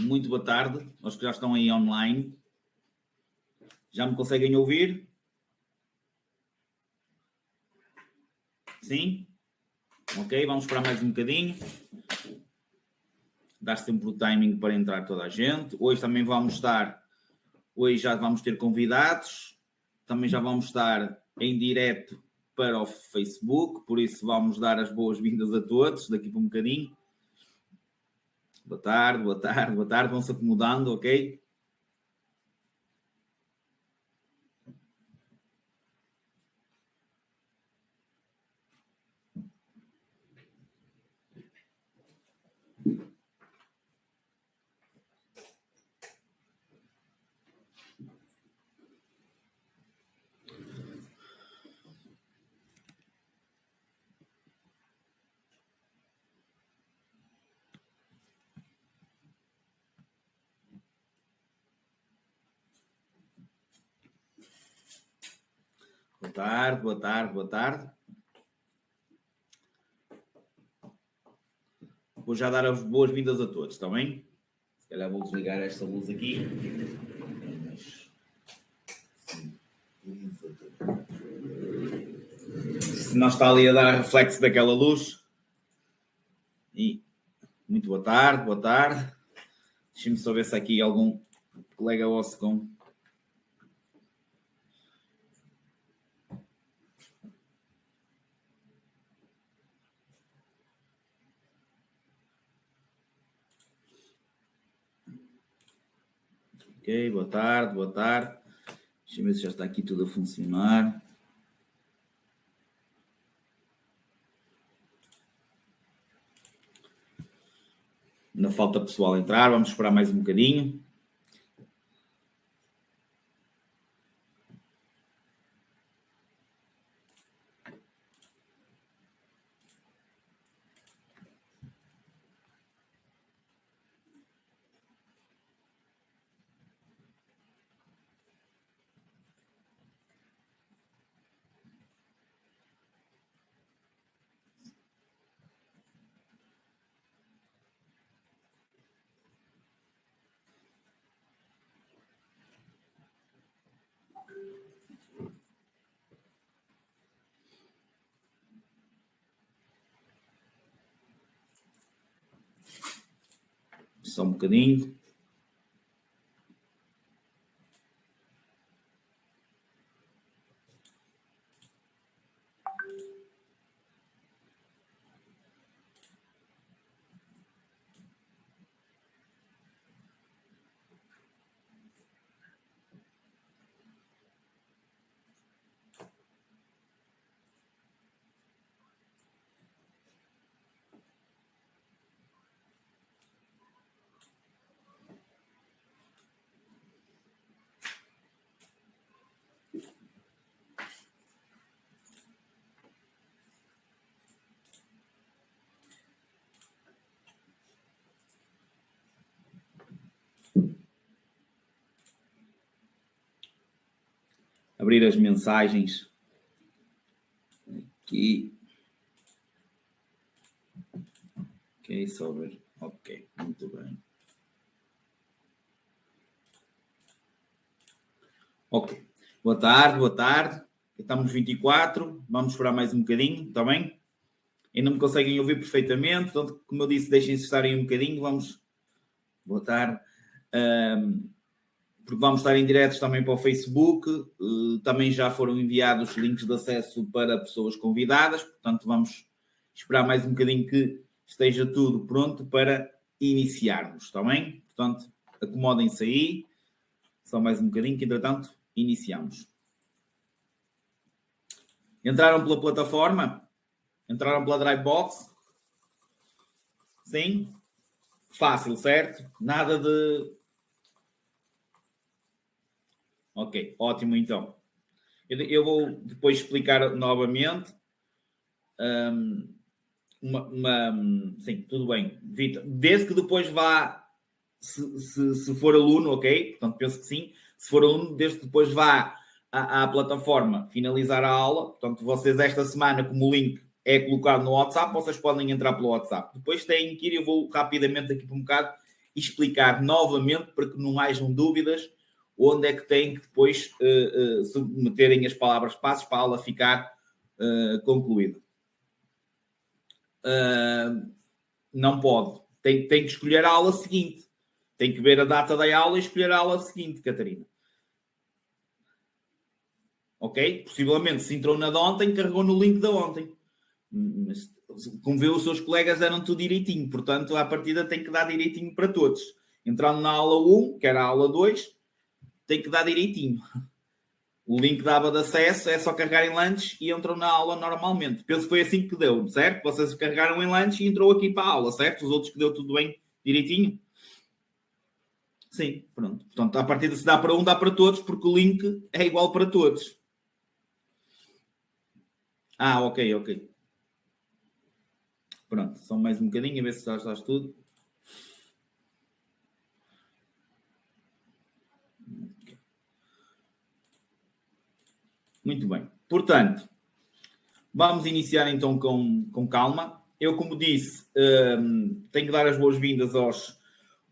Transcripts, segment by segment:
Muito boa tarde, aos que já estão aí online. Já me conseguem ouvir? Sim? Ok, vamos esperar mais um bocadinho. Dar sempre o timing para entrar toda a gente. Hoje também hoje já vamos ter convidados. Também já vamos estar em direto para o Facebook, por isso vamos dar as boas-vindas a todos daqui para um bocadinho. Boa tarde, boa tarde, boa tarde. Vão-se acomodando, ok? Boa tarde, boa tarde, boa tarde. Vou já dar as boas-vindas a todos, está bem? Se calhar vou desligar esta luz aqui. Se não está ali a dar reflexo daquela luz. E muito boa tarde, boa tarde. Deixa-me só ver se aqui algum colega vosso com... Ok, boa tarde, boa tarde. Deixa eu ver se já está aqui tudo a funcionar. Ainda falta pessoal entrar, vamos esperar mais um bocadinho. Só um bocadinho. Abrir as mensagens aqui. Ok, só ver. Ok, muito bem. Ok. Boa tarde, boa tarde. Estamos 24, vamos esperar mais um bocadinho, está bem? Ainda me conseguem ouvir perfeitamente, portanto, como eu disse, deixem-se estar aí um bocadinho, vamos... Boa tarde. Porque vamos estar em diretos também para o Facebook, também já foram enviados links de acesso para pessoas convidadas, portanto vamos esperar mais um bocadinho que esteja tudo pronto para iniciarmos, está bem? Portanto, acomodem-se aí, só mais um bocadinho que entretanto iniciamos. Entraram pela plataforma? Entraram pela Dropbox? Sim? Fácil, certo? Nada de... Ok, ótimo então. Eu vou depois explicar novamente. Sim, tudo bem. Vitor, desde que depois vá, se for aluno, ok? Portanto, penso que sim. Se for aluno, desde que depois vá à plataforma finalizar a aula. Portanto, vocês esta semana, como o link é colocado no WhatsApp, vocês podem entrar pelo WhatsApp. Depois têm que ir, eu vou rapidamente aqui por um bocado explicar novamente para que não hajam dúvidas onde é que têm que depois submeterem as palavras passos para a aula ficar concluída. Não pode. Tem que escolher a aula seguinte. Tem que ver a data da aula e escolher a aula seguinte, Catarina. Ok? Possivelmente, se entrou na de ontem, carregou no link da ontem. Mas, como vê, os seus colegas deram tudo direitinho. Portanto, à partida tem que dar direitinho para todos. Entrando na aula 1, que era a aula 2, tem que dar direitinho. O link dava de acesso, é só carregar em lunch e entram na aula normalmente. Penso que foi assim que deu, certo? Vocês carregaram em lunch e entrou aqui para a aula, certo? Os outros que deu tudo bem direitinho? Sim, pronto. Portanto, à partida se dá para um, dá para todos, porque o link é igual para todos. Ok. Pronto, só mais um bocadinho, a ver se já estás tudo. Muito bem. Portanto, vamos iniciar então com calma. Eu, como disse, tenho que dar as boas-vindas aos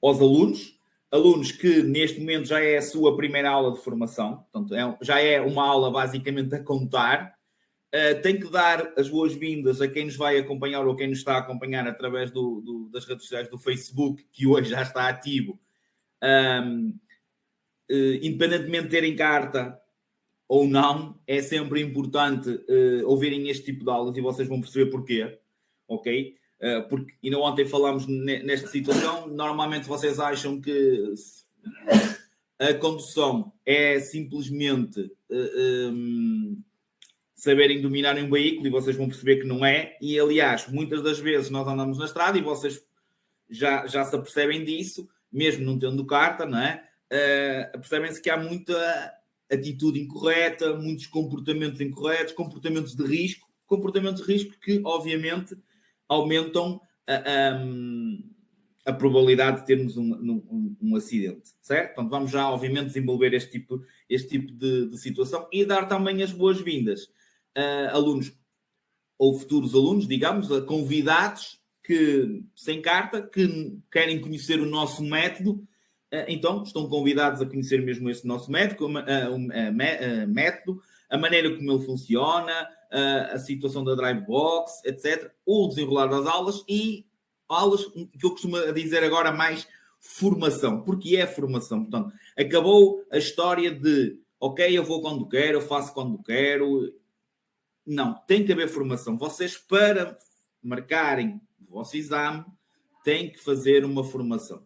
alunos. Alunos que neste momento já é a sua primeira aula de formação. Portanto, já é uma aula basicamente a contar. Tenho que dar as boas-vindas a quem nos vai acompanhar ou quem nos está a acompanhar através das redes sociais do Facebook, que hoje já está ativo. Independentemente de terem carta ou não, é sempre importante ouvirem este tipo de aulas e vocês vão perceber porquê, ok? Porque ainda ontem falámos nesta situação, normalmente vocês acham que a condução é simplesmente saberem dominar um veículo e vocês vão perceber que não é, e aliás, muitas das vezes nós andamos na estrada e vocês já se apercebem disso, mesmo não tendo carta, não é? Percebem-se que há muita atitude incorreta, muitos comportamentos incorretos, comportamentos de risco que, obviamente, aumentam a probabilidade de termos um acidente, certo? Portanto, vamos já, obviamente, desenvolver este tipo de situação e dar também as boas-vindas a alunos ou futuros alunos, digamos, a convidados que, sem carta, que querem conhecer o nosso método. Então, estão convidados a conhecer mesmo este nosso método, a maneira como ele funciona, a situação da Drive Box, etc. O desenrolar das aulas e aulas que eu costumo dizer agora mais formação. Porque é formação. Portanto, acabou a história de, ok, eu vou quando quero, eu faço quando quero. Não, tem que haver formação. Vocês, para marcarem o vosso exame, têm que fazer uma formação.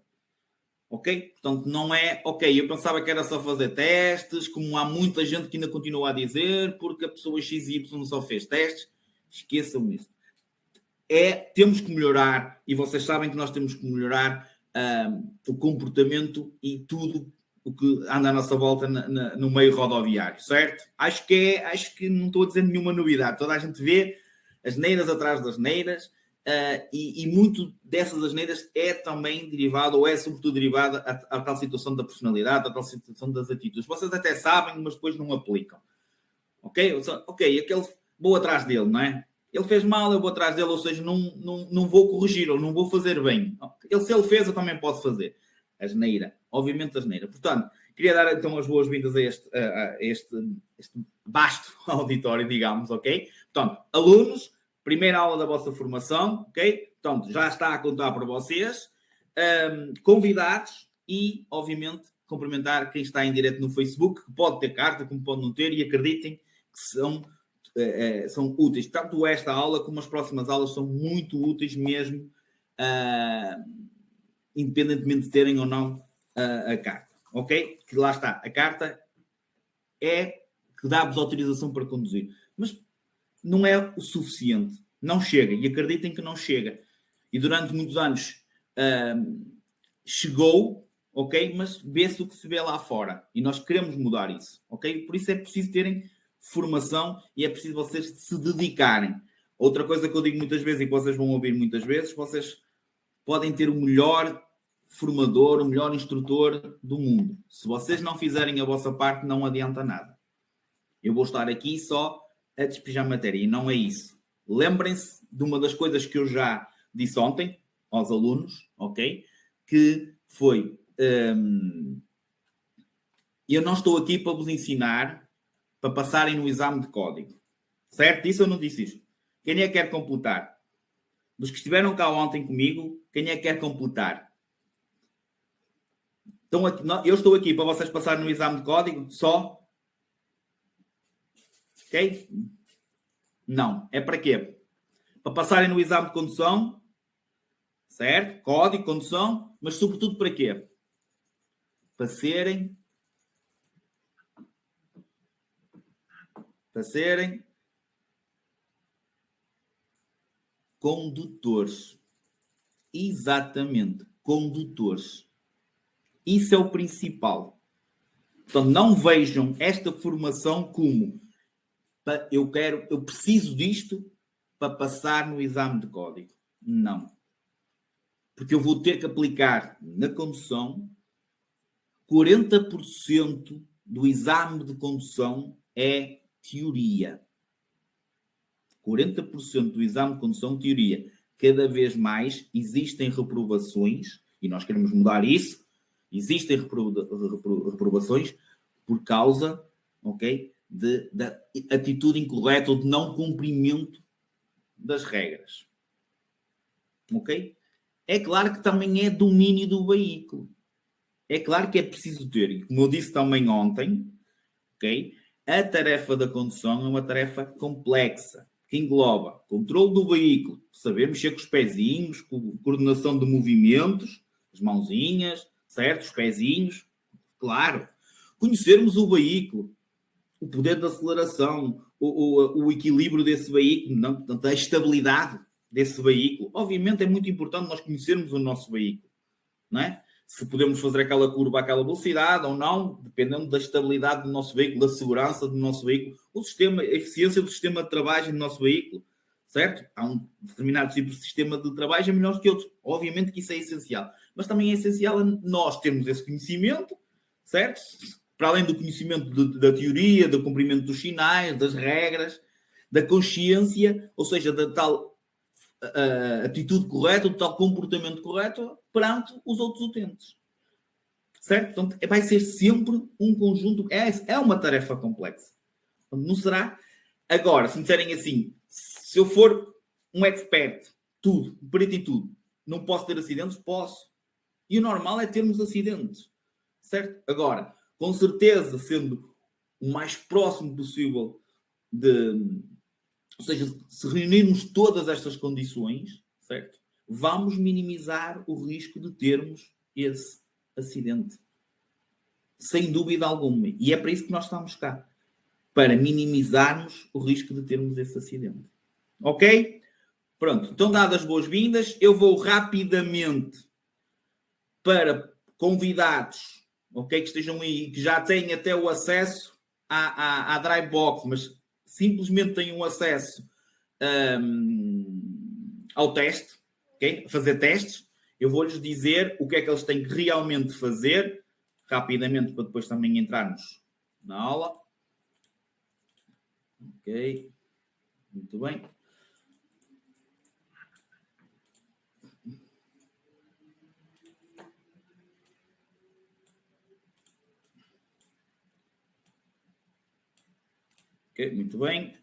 Ok? Portanto, não é... Ok, eu pensava que era só fazer testes, como há muita gente que ainda continua a dizer, porque a pessoa XY só fez testes. Esqueçam isso. Temos que melhorar, e vocês sabem que nós temos que melhorar o comportamento e tudo o que anda à nossa volta no meio rodoviário, certo? Acho que não estou a dizer nenhuma novidade. Toda a gente vê as neiras atrás das neiras, e muito dessas asneiras é também derivado, ou é sobretudo derivada a tal situação da personalidade, a tal situação das atitudes. Vocês até sabem, mas depois não aplicam. Ok, aquele vou atrás dele, não é? Ele fez mal, eu vou atrás dele, ou seja, não vou corrigir, ou não vou fazer bem. Se ele fez, eu também posso fazer. Asneira, obviamente asneira. Portanto, queria dar então as boas-vindas a este vasto auditório, digamos, ok? Portanto, alunos, primeira aula da vossa formação, ok? Portanto, já está a contar para vocês. Convidados e, obviamente, cumprimentar quem está em direto no Facebook, que pode ter carta, como pode não ter, e acreditem que são úteis. Tanto esta aula como as próximas aulas são muito úteis mesmo, independentemente de terem ou não a carta. Ok? Que lá está. A carta é que dá-vos autorização para conduzir. Mas não é o suficiente. Não chega. E acreditem que não chega. E durante muitos anos chegou, ok? Mas vê-se o que se vê lá fora. E nós queremos mudar isso. Ok? Por isso é preciso terem formação e é preciso vocês se dedicarem. Outra coisa que eu digo muitas vezes e que vocês vão ouvir muitas vezes, vocês podem ter o melhor formador, o melhor instrutor do mundo. Se vocês não fizerem a vossa parte, não adianta nada. Eu vou estar aqui só a despejar matéria e não é isso. Lembrem-se de uma das coisas que eu já disse ontem aos alunos, ok? Que foi... eu não estou aqui para vos ensinar para passarem no exame de código. Certo? Isso eu não disse isto. Quem é que quer computar? Dos que estiveram cá ontem comigo, quem é que quer computar? Então, eu estou aqui para vocês passarem no exame de código só? Ok? Não. É para quê? Para passarem no exame de condução, certo? Código, condução, mas sobretudo para quê? Para serem condutores. Exatamente, condutores. Isso é o principal. Então, não vejam esta formação como eu preciso disto para passar no exame de código. Não. Porque eu vou ter que aplicar na condução 40% do exame de condução é teoria. 40% do exame de condução teoria. Cada vez mais existem reprovações, e nós queremos mudar isso, existem reprovações por causa, ok, da atitude incorreta ou de não cumprimento das regras. Ok? É claro que também é domínio do veículo. É claro que é preciso ter, e como eu disse também ontem, ok? A tarefa da condução é uma tarefa complexa, que engloba controle do veículo, saber mexer com os pezinhos, coordenação de movimentos, as mãozinhas, certo? Os pezinhos, claro. Conhecermos o veículo, o poder de aceleração, o equilíbrio desse veículo, não, portanto, a estabilidade desse veículo. Obviamente é muito importante nós conhecermos o nosso veículo, não é? Se podemos fazer aquela curva àquela velocidade ou não, dependendo da estabilidade do nosso veículo, da segurança do nosso veículo, o sistema, a eficiência do sistema de travagem do nosso veículo, certo? Há um determinado tipo de sistema de travagem melhor que outros. Obviamente que isso é essencial. Mas também é essencial nós termos esse conhecimento, certo? Para além do conhecimento da teoria, do cumprimento dos sinais, das regras, da consciência, ou seja, da tal atitude correta, do tal comportamento correto perante os outros utentes. Certo? Portanto, vai ser sempre um conjunto. É uma tarefa complexa. Não será? Agora, se me disserem assim, se eu for um expert, tudo, perito em tudo, não posso ter acidentes? Posso. E o normal é termos acidentes. Certo? Agora, com certeza, sendo o mais próximo possível de... Ou seja, se reunirmos todas estas condições, certo? Vamos minimizar o risco de termos esse acidente. Sem dúvida alguma. E é para isso que nós estamos cá. Para minimizarmos o risco de termos esse acidente. Ok? Pronto. Então, dadas as boas-vindas, eu vou rapidamente para convidados, ok? Que estejam aí, que já têm até o acesso à Drybox, mas simplesmente têm um acesso ao teste, ok? Fazer testes. Eu vou-lhes dizer o que é que eles têm que realmente fazer, rapidamente, para depois também entrarmos na aula. Ok. Muito bem. Ok, muito bem.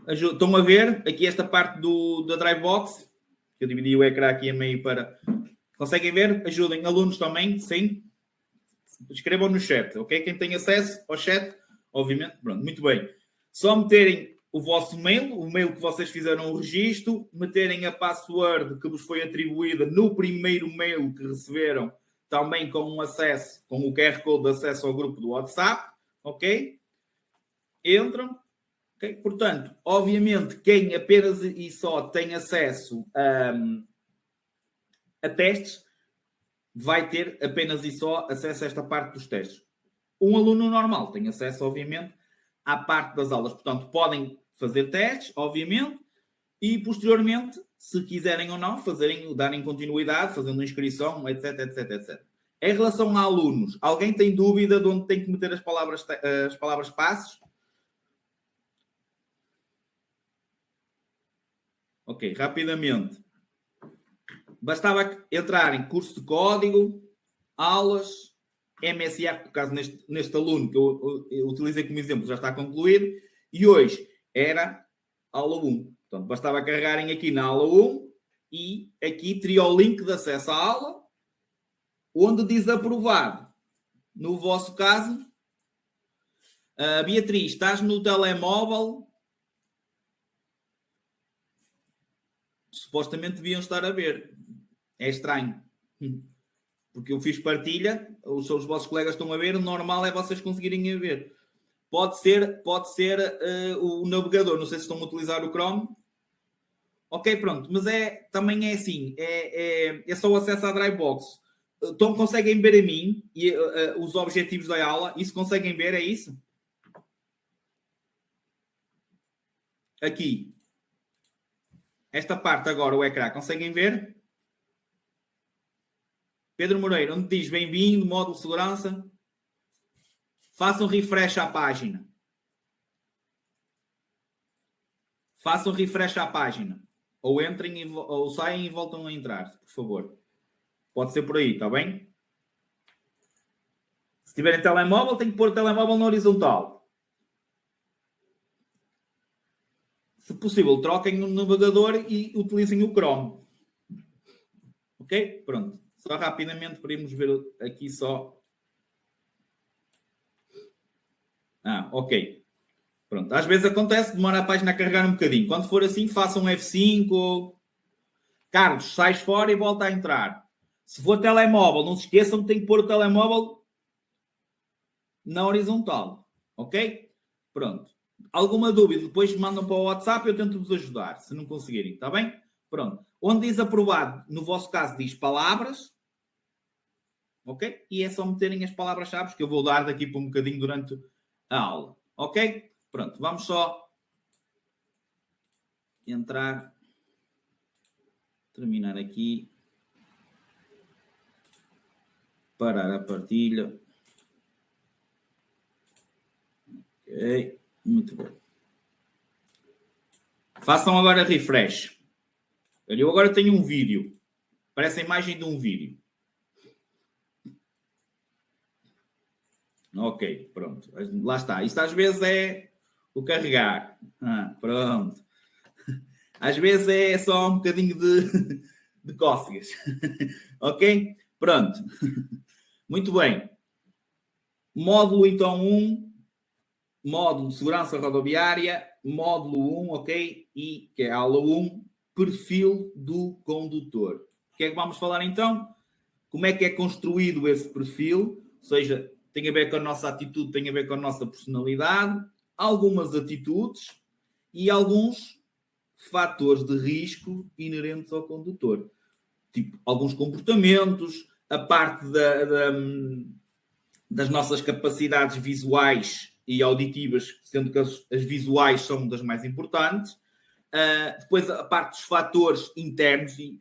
Estão a ver aqui esta parte da Drybox? Eu dividi o ecrã aqui a meio para... Conseguem ver? Ajudem. Alunos também? Sim? Escrevam no chat, ok? Quem tem acesso ao chat, obviamente. Pronto, muito bem. Só meterem o vosso mail, o mail que vocês fizeram o registro, meterem a password que vos foi atribuída no primeiro mail que receberam, também com um acesso, com o QR Code de acesso ao grupo do WhatsApp, ok? Entram. Okay? Portanto, obviamente, quem apenas e só tem acesso a testes, vai ter apenas e só acesso a esta parte dos testes. Um aluno normal tem acesso, obviamente, à parte das aulas. Portanto, podem fazer testes, obviamente, e posteriormente, se quiserem ou não, darem continuidade, fazendo inscrição, etc, etc, etc. Em relação a alunos, alguém tem dúvida de onde tem que meter as palavras passes? Ok, rapidamente. bastava entrar em curso de código, aulas, MSR, por causa neste aluno que eu utilizei como exemplo, já está concluído, e hoje era aula 1. Portanto, bastava carregarem aqui na aula 1 e aqui teria o link de acesso à aula, onde diz aprovado. No vosso caso, Beatriz, estás no telemóvel? Supostamente deviam estar a ver. É estranho. Porque eu fiz partilha, os vossos colegas estão a ver, o normal é vocês conseguirem ver. Pode ser o navegador, não sei se estão a utilizar o Chrome. Ok, pronto, mas também é assim, é só o acesso à Dropbox. Então conseguem ver a mim e os objetivos da aula? Isso conseguem ver, é isso? Aqui. Esta parte agora, o ecrã, conseguem ver? Pedro Moreira, onde diz bem-vindo, módulo de segurança. Façam refresh à página. Façam refresh à página. Ou entrem ou saem e voltam a entrar, por favor. Pode ser por aí, está bem? Se tiverem telemóvel, tem que pôr o telemóvel na horizontal. Se possível, troquem o navegador e utilizem o Chrome. Ok? Pronto. Só rapidamente para irmos ver aqui só. Ok. Pronto. Às vezes acontece, demora a página a carregar um bocadinho. Quando for assim, façam F5. Carlos, sais fora e volta a entrar. Se for telemóvel, não se esqueçam que tem que pôr o telemóvel na horizontal. Ok? Pronto. Alguma dúvida, depois mandam para o WhatsApp e eu tento-vos ajudar, se não conseguirem. Está bem? Pronto. Onde diz aprovado, no vosso caso diz palavras. Ok? E é só meterem as palavras-chave que eu vou dar daqui para um bocadinho durante a aula. Ok? Pronto. Vamos só entrar. Terminar aqui. Parar a partilha. Ok. Muito bom. Façam agora refresh. Eu agora tenho um vídeo. Parece a imagem de um vídeo. Ok, pronto. Lá está. Isto às vezes é o carregar. Pronto. Às vezes é só um bocadinho de cócegas. Ok? Pronto. Muito bem. Módulo então 1. Módulo de segurança rodoviária. Módulo 1, ok? E que é a aula 1. Perfil do condutor. O que é que vamos falar então? Como é que é construído esse perfil? Ou seja, tem a ver com a nossa atitude, tem a ver com a nossa personalidade, algumas atitudes e alguns fatores de risco inerentes ao condutor. Tipo, alguns comportamentos, a parte das nossas capacidades visuais e auditivas, sendo que as visuais são das mais importantes. Depois a parte dos fatores internos e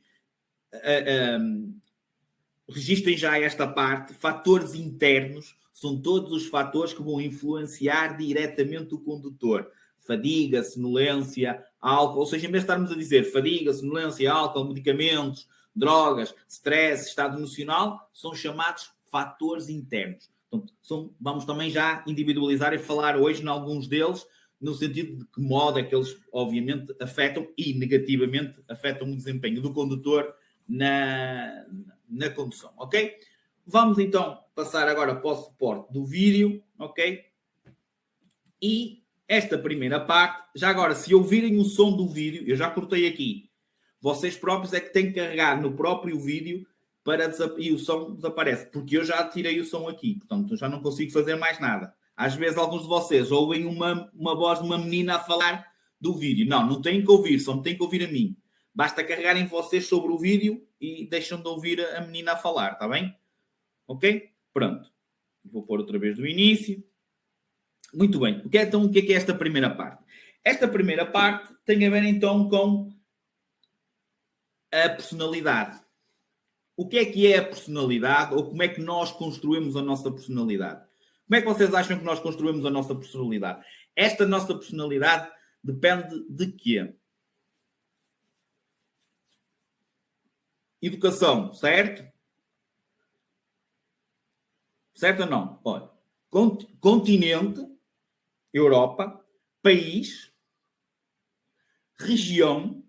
registrem já esta parte. Fatores internos são todos os fatores que vão influenciar diretamente o condutor. Fadiga, sonolência, álcool. Ou seja, em vez de estarmos a dizer fadiga, sonolência, álcool, medicamentos, drogas, stress, estado emocional, são chamados fatores internos. Então, vamos também já individualizar e falar hoje em alguns deles, no sentido de que modo é que eles, obviamente, afetam e negativamente afetam o desempenho do condutor na condução, ok? Vamos então passar agora para o suporte do vídeo, ok? E esta primeira parte, já agora, se ouvirem o som do vídeo, eu já cortei aqui, vocês próprios é que têm que carregar no próprio vídeo e o som desaparece, porque eu já tirei o som aqui, portanto já não consigo fazer mais nada. Às vezes alguns de vocês ouvem uma voz de uma menina a falar do vídeo. Não têm que ouvir, só me têm que ouvir a mim. Basta carregarem vocês sobre o vídeo e deixam de ouvir a menina a falar, está bem? Ok? Pronto. Vou pôr outra vez do início. Muito bem. Então, o que é esta primeira parte? Esta primeira parte tem a ver então com a personalidade. O que é a personalidade ou como é que nós construímos a nossa personalidade? Como é que vocês acham que nós construímos a nossa personalidade? Esta nossa personalidade depende de quê? educação, certo? Certo ou não? Olha, continente, Europa, país, região,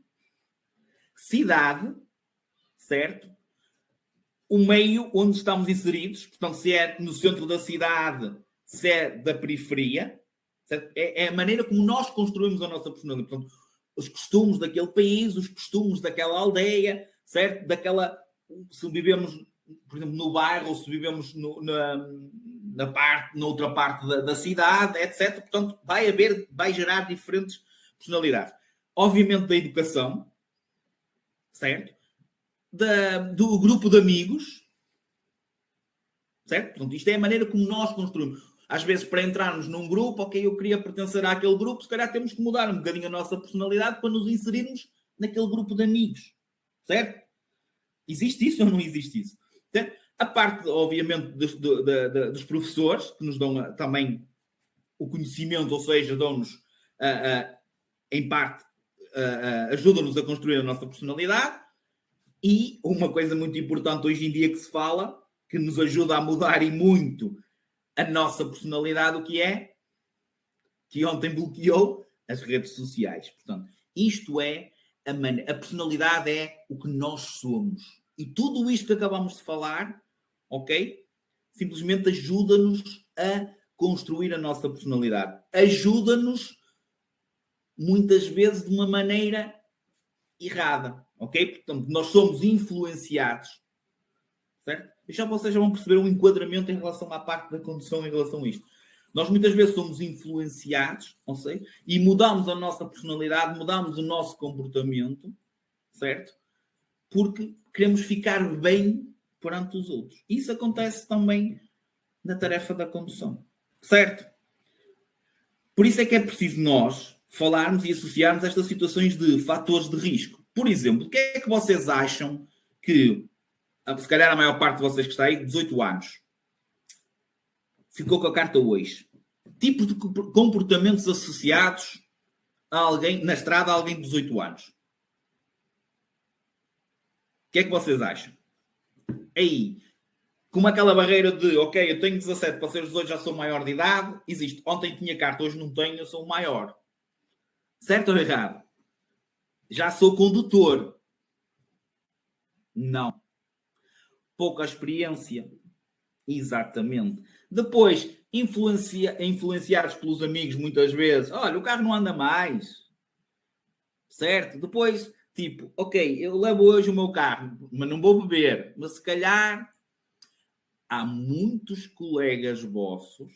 cidade, certo? O meio onde estamos inseridos, portanto, se é no centro da cidade, se é da periferia, é a maneira como nós construímos a nossa personalidade. Portanto, os costumes daquele país, os costumes daquela aldeia, certo? Se vivemos, por exemplo, no bairro, ou se vivemos noutra parte da cidade, etc. Portanto, vai gerar diferentes personalidades. Obviamente da educação, certo? Do grupo de amigos, certo? Portanto, isto é a maneira como nós construímos. Às vezes, para entrarmos num grupo, ok, eu queria pertencer àquele grupo, se calhar temos que mudar um bocadinho a nossa personalidade para nos inserirmos naquele grupo de amigos, certo? Existe isso ou não existe isso? Certo? A parte, obviamente, dos professores, que nos dão também o conhecimento, ou seja, dão-nos, em parte, ajudam-nos a construir a nossa personalidade. E uma coisa muito importante hoje em dia que se fala, que nos ajuda a mudar e muito a nossa personalidade, o que é? Que ontem bloqueou as redes sociais. Portanto, isto é a personalidade é o que nós somos. E tudo isto que acabamos de falar, ok? Simplesmente ajuda-nos a construir a nossa personalidade. Ajuda-nos, muitas vezes, de uma maneira errada, ok? Portanto, nós somos influenciados, certo? E já vocês já vão perceber um enquadramento em relação à parte da condução em relação a isto. Nós muitas vezes somos influenciados, não sei, e mudamos a nossa personalidade, mudamos o nosso comportamento, certo? Porque queremos ficar bem perante os outros. Isso acontece também na tarefa da condução, certo? Por isso é que é preciso nós falarmos e associarmos estas situações de fatores de risco. Por exemplo, o que é que vocês acham que, se calhar a maior parte de vocês que está aí, 18 anos, ficou com a carta hoje? Tipos de comportamentos associados a alguém, na estrada, a alguém de 18 anos. O que é que vocês acham? Aí, como aquela barreira de, ok, eu tenho 17, para ser 18 já sou maior de idade, existe. Ontem tinha carta, hoje não tenho, eu sou maior. Certo ou errado? Já sou condutor. Não. Pouca experiência. Exatamente. Depois, influenciados pelos amigos muitas vezes. Olha, o carro não anda mais. Certo? Depois, tipo, ok, eu levo hoje o meu carro, mas não vou beber. Mas se calhar há muitos colegas vossos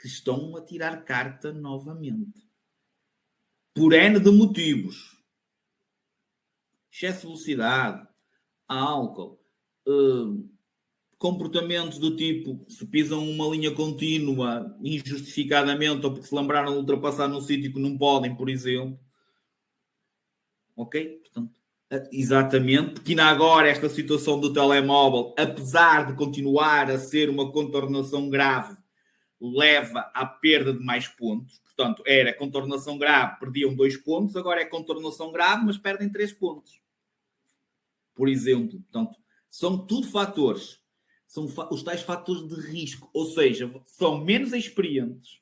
que estão a tirar carta novamente. Por N de motivos. Excesso de velocidade, álcool, comportamentos do tipo, se pisam uma linha contínua injustificadamente ou porque se lembraram de ultrapassar num sítio que não podem, por exemplo. Ok? Portanto, exatamente, porque ainda agora esta situação do telemóvel, apesar de continuar a ser uma contornação grave, leva à perda de mais pontos. Portanto, era contornação grave, perdiam 2 pontos, agora é contornação grave, mas perdem 3 pontos. Por exemplo, portanto, são tudo fatores. São os tais fatores de risco, ou seja, são menos experientes.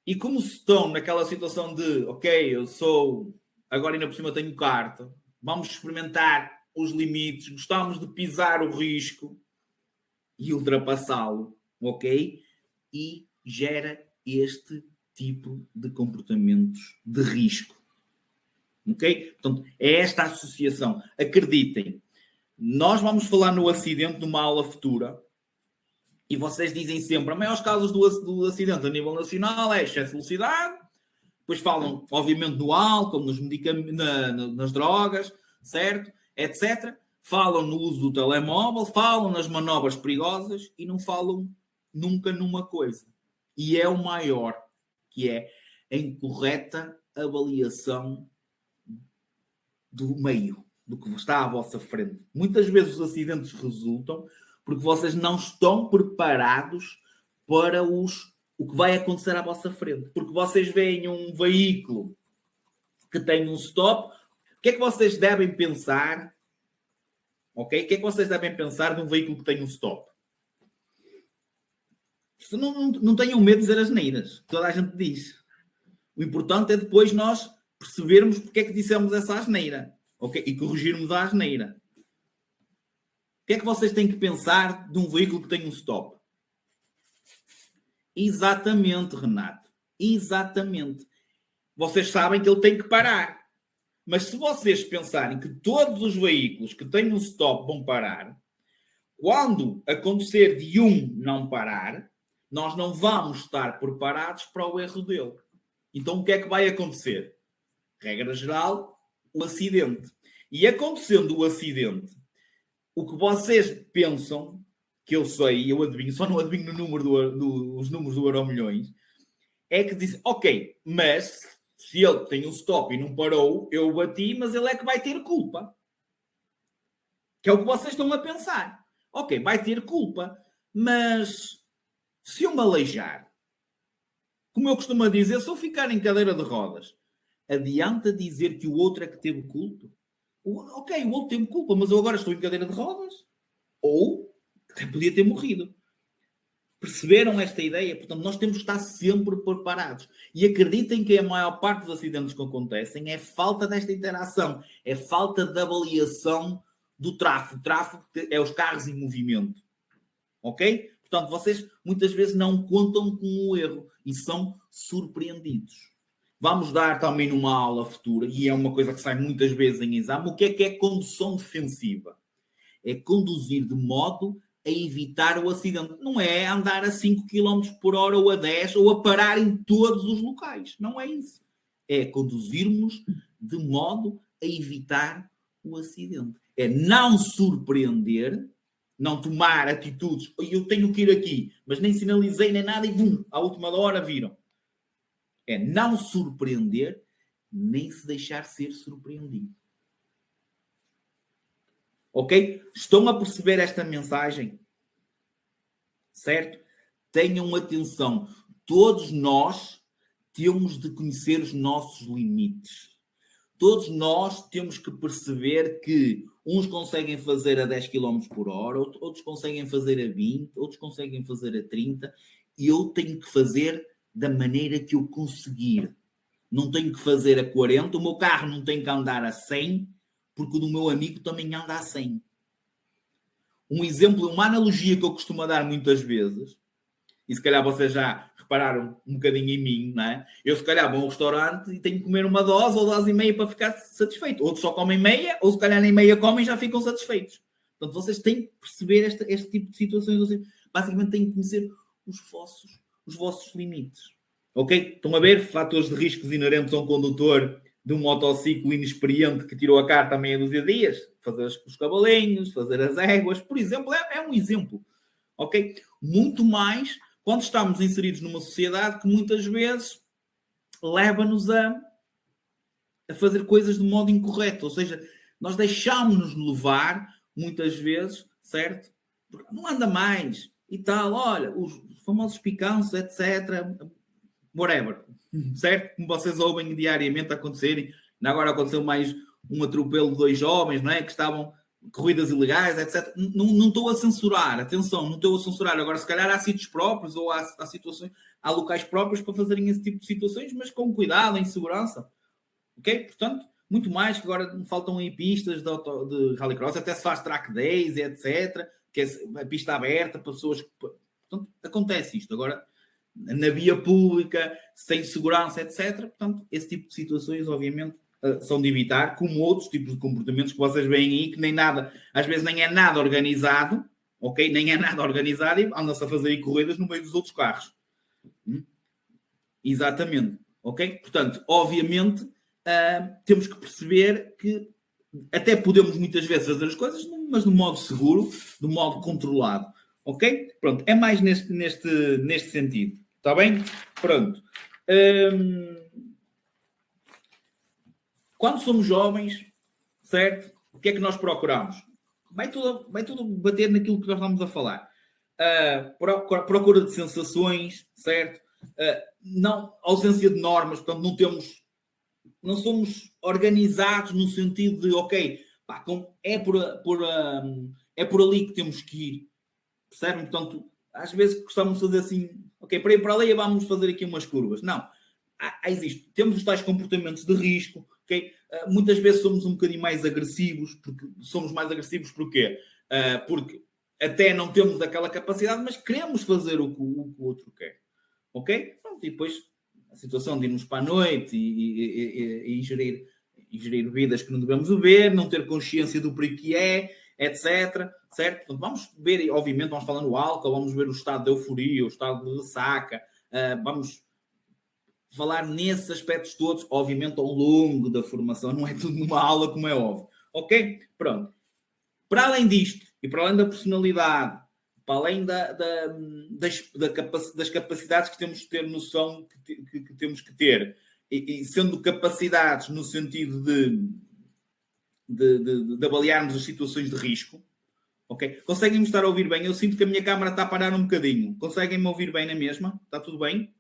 E como estão naquela situação de, ok, eu sou, agora ainda por cima tenho carta, vamos experimentar os limites, gostamos de pisar o risco e ultrapassá-lo, ok? E gera este tipo de comportamentos de risco. Ok? Portanto, é esta associação. Acreditem, nós vamos falar no acidente numa aula futura e vocês dizem sempre, a maiores causas do acidente a nível nacional é excesso de velocidade, depois falam, obviamente, no álcool, nos medicamentos, nas drogas, certo? Etc. Falam no uso do telemóvel, falam nas manobras perigosas e não falam nunca numa coisa. E é o maior, que é a incorreta avaliação do meio, do que está à vossa frente. Muitas vezes os acidentes resultam porque vocês não estão preparados para o que vai acontecer à vossa frente. Porque vocês veem um veículo que tem um stop, O que é que vocês devem pensar? Ok? O que é que vocês devem pensar de um veículo que tem um stop? Não tenham medo de dizer as neiras. Toda a gente diz. O importante é depois nós percebermos porque é que dissemos essa asneira. Ok? E corrigirmos a asneira. O que é que vocês têm que pensar de um veículo que tem um stop? Exatamente, Renato. Exatamente. Vocês sabem que ele tem que parar. Mas se vocês pensarem que todos os veículos que têm um stop vão parar, quando acontecer de um não parar, nós não vamos estar preparados para o erro dele. Então o que é que vai acontecer? Regra geral, o acidente. E acontecendo o acidente, o que vocês pensam, que eu sei, eu adivinho, só não adivinho os números do Euromilhões, é que dizem, ok, mas se ele tem um stop e não parou, eu bati, mas ele é que vai ter culpa. Que é o que vocês estão a pensar. Ok, vai ter culpa, mas se eu me aleijar, como eu costumo dizer, se eu ficar em cadeira de rodas, adianta dizer que o outro é que teve culpa? Ok, o outro teve culpa, mas eu agora estou em cadeira de rodas? Ou até podia ter morrido. Perceberam esta ideia? Portanto, nós temos que estar sempre preparados. E acreditem que a maior parte dos acidentes que acontecem é falta desta interação, é falta de avaliação do tráfego. O tráfego é os carros em movimento. Ok? Portanto, vocês muitas vezes não contam com o erro e são surpreendidos. Vamos dar também numa aula futura, e é uma coisa que sai muitas vezes em exame, o que é condução defensiva? É conduzir de modo a evitar o acidente. Não é andar a 5 km por hora ou a 10 ou a parar em todos os locais. Não é isso. É conduzirmos de modo a evitar o acidente. É não surpreender, não tomar atitudes. Eu tenho que ir aqui, mas nem sinalizei nem nada e bum, à última hora viram. É não surpreender, nem se deixar ser surpreendido. Ok? Estão a perceber esta mensagem? Certo? Tenham atenção. Todos nós temos de conhecer os nossos limites. Todos nós temos que perceber que uns conseguem fazer a 10 km por hora, outros conseguem fazer a 20, outros conseguem fazer a 30, e eu tenho que fazer da maneira que eu conseguir. Não tenho que fazer a 40, o meu carro não tem que andar a 100, porque o do meu amigo também anda a 100. Um exemplo, uma analogia que eu costumo dar muitas vezes, e se calhar vocês já repararam um bocadinho em mim, não é? Eu se calhar vou a um restaurante e tenho que comer uma dose ou dose e meia para ficar satisfeito. Outros só comem meia, ou se calhar nem meia comem e já ficam satisfeitos. Portanto, vocês têm que perceber este tipo de situações. Vocês basicamente têm que conhecer os vossos limites. Ok? Estão a ver? Fatores de riscos inerentes a um condutor de um motociclo inexperiente que tirou a carta há meia dúzia de dias. Fazer os cavalinhos, fazer as éguas, por exemplo, é um exemplo. Ok? Muito mais quando estamos inseridos numa sociedade que muitas vezes leva-nos a fazer coisas de modo incorreto. Ou seja, nós deixámos-nos levar, muitas vezes, certo? Porque não anda mais e tal. Olha, os famosos picanços, etc. Whatever. Certo? Como vocês ouvem diariamente acontecerem. Agora aconteceu mais um atropelo de 2 jovens, não é? Que estavam corridas ilegais, etc. Não estou a censurar, atenção, não estou a censurar. Agora, se calhar há sítios próprios ou há situações, há locais próprios para fazerem esse tipo de situações, mas com cuidado, em segurança. Ok? Portanto, muito mais que agora faltam aí pistas de rallycross, até se faz track days, etc. Que é a pista aberta para pessoas. Portanto, acontece isto. Agora, na via pública, sem segurança, etc. Portanto, esse tipo de situações, obviamente, são de evitar, como outros tipos de comportamentos que vocês veem aí, que nem nada, às vezes nem é nada organizado, ok? Nem é nada organizado e andam-se a fazer aí corridas no meio dos outros carros. Exatamente, ok? Portanto, obviamente, temos que perceber que até podemos muitas vezes fazer as coisas, mas de modo seguro, de modo controlado, ok? Pronto, é mais neste sentido, está bem? Pronto. Quando somos jovens, certo? O que é que nós procuramos? Vai tudo bater naquilo que nós estamos a falar. Procura de sensações, certo? Não, ausência de normas, portanto, não temos não somos organizados no sentido de, ok, pá, é por ali que temos que ir. Percebem? Portanto, às vezes gostamos de fazer assim, ok, para ir para ali vamos fazer aqui umas curvas. Não. Temos os tais comportamentos de risco, ok? Muitas vezes somos um bocadinho mais agressivos, porque somos mais agressivos porquê? Porque até não temos aquela capacidade, mas queremos fazer o que o outro quer, ok? Pronto, e depois a situação de irmos para a noite e ingerir bebidas que não devemos beber, não ter consciência do perigo que é, etc. Certo? Portanto, vamos ver, obviamente, vamos falar no álcool, vamos ver o estado de euforia, o estado de ressaca, vamos falar nesses aspectos todos, obviamente, ao longo da formação, não é tudo numa aula, como é óbvio. Ok? Pronto. Para além disto, e para além da personalidade, para além das capacidades que temos que ter noção que temos que ter, e sendo capacidades no sentido de avaliarmos as situações de risco, ok? Conseguem-me estar a ouvir bem? Eu sinto que a minha câmara está a parar um bocadinho. Conseguem-me ouvir bem na mesma? Está tudo bem?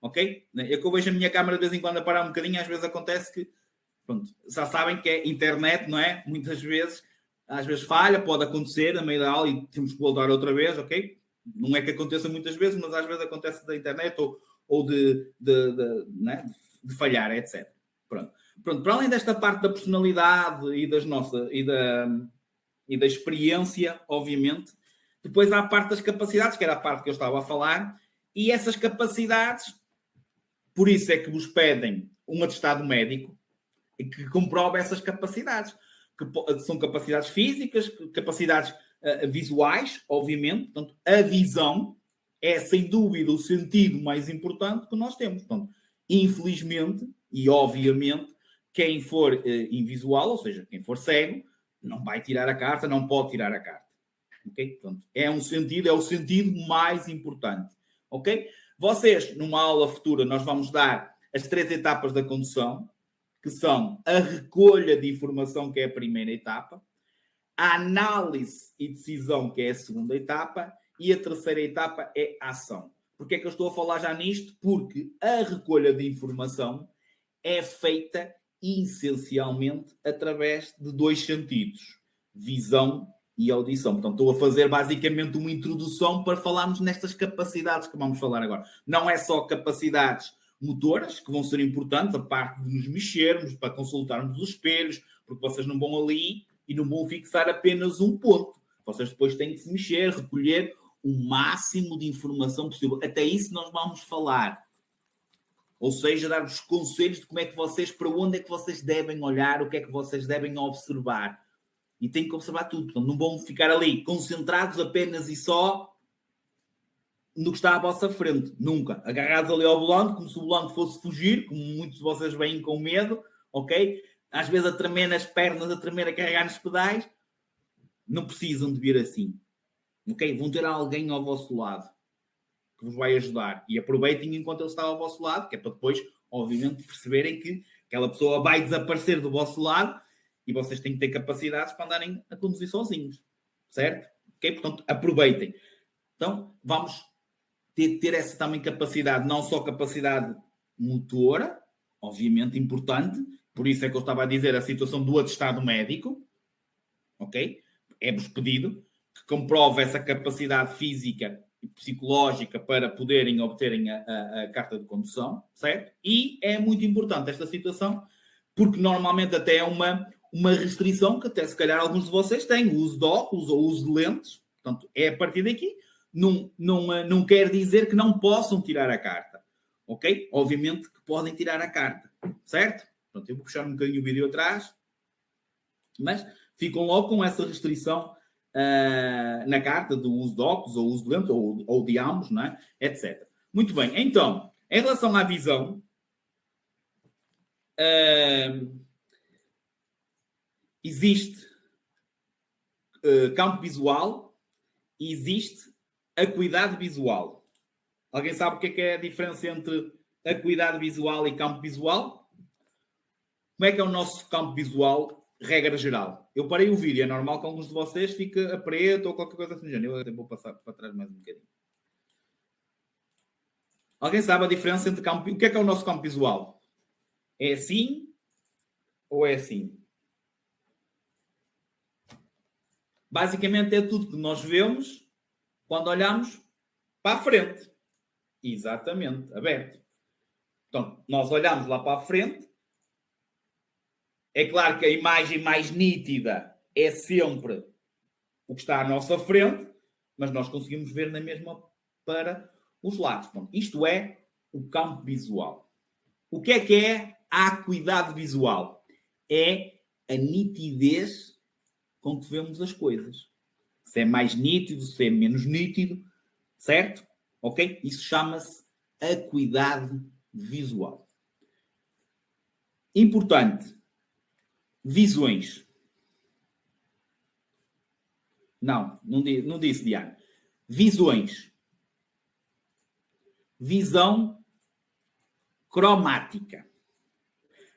Ok? É que eu vejo a minha câmara de vez em quando a parar um bocadinho, às vezes acontece que, pronto, já sabem que é internet, não é? Muitas vezes, às vezes falha, pode acontecer a meio da aula e temos que voltar outra vez, ok? Não é que aconteça muitas vezes, mas às vezes acontece da internet ou né? de falhar, etc. Pronto. Para além desta parte da personalidade e da experiência, obviamente, depois há a parte das capacidades, que era a parte que eu estava a falar, e essas capacidades, por isso é que vos pedem um atestado médico que comprova essas capacidades, que são capacidades físicas, capacidades visuais, obviamente. Portanto, a visão é, sem dúvida, o sentido mais importante que nós temos. Portanto, infelizmente, e obviamente, quem for invisual, ou seja, quem for cego, não vai tirar a carta, não pode tirar a carta. Ok? Portanto, é o sentido mais importante. Ok? Vocês, numa aula futura, nós vamos dar as 3 etapas da condução, que são a recolha de informação, que é a primeira etapa, a análise e decisão, que é a segunda etapa, e a terceira etapa é a ação. Porquê é que eu estou a falar já nisto? Porque a recolha de informação é feita essencialmente através de 2 sentidos, visão e audição. Portanto, estou a fazer basicamente uma introdução para falarmos nestas capacidades que vamos falar agora. Não é só capacidades motoras, que vão ser importantes, a parte de nos mexermos, para consultarmos os espelhos, porque vocês não vão ali e não vão fixar apenas um ponto. Vocês depois têm que se mexer, recolher o máximo de informação possível. Até isso nós vamos falar. Ou seja, dar-vos conselhos de como é que vocês, para onde é que vocês devem olhar, o que é que vocês devem observar. E têm que observar tudo. Portanto, não vão ficar ali concentrados apenas e só no que está à vossa frente. Nunca. Agarrados ali ao volante, como se o volante fosse fugir, como muitos de vocês vêm com medo, ok? Às vezes a tremer nas pernas, a tremer a carregar nos pedais. Não precisam de vir assim. Ok? Vão ter alguém ao vosso lado que vos vai ajudar. E aproveitem enquanto ele está ao vosso lado, que é para depois, obviamente, perceberem que aquela pessoa vai desaparecer do vosso lado e vocês têm que ter capacidades para andarem a conduzir sozinhos. Certo? Ok? Portanto, aproveitem. Então, vamos ter essa também capacidade, não só capacidade motora, obviamente importante, por isso é que eu estava a dizer a situação do atestado médico, ok? É-vos pedido que comprove essa capacidade física e psicológica para poderem obterem a carta de condução, certo? E é muito importante esta situação, porque normalmente até é uma restrição que até se calhar alguns de vocês têm, o uso de óculos ou o uso de lentes, portanto, é a partir daqui. Não quer dizer que não possam tirar a carta, ok? Obviamente que podem tirar a carta, certo? Portanto, eu vou puxar um bocadinho o vídeo atrás, mas ficam logo com essa restrição na carta do uso de óculos, ou uso de lentes, ou de ambos, não é? Etc. Muito bem, então, em relação à visão, existe campo visual e existe acuidade visual. Alguém sabe o que é a diferença entre acuidade visual e campo visual? Como é que é o nosso campo visual, regra geral? Eu parei o vídeo, é normal que alguns de vocês fiquem a preto ou qualquer coisa assim. Eu até vou passar para trás mais um bocadinho. Alguém sabe a diferença entre campo... O que é o nosso campo visual? É assim ou é assim? Basicamente é tudo que nós vemos quando olhamos para a frente. Exatamente, aberto. Então, nós olhamos lá para a frente. É claro que a imagem mais nítida é sempre o que está à nossa frente, mas nós conseguimos ver na mesma para os lados. Bom, isto é o campo visual. O que é a acuidade visual? É a nitidez com que vemos as coisas. Se é mais nítido, se é menos nítido, certo? Ok? Isso chama-se acuidade visual. Importante. Visões. Não disse, Diana. Visões. Visão cromática.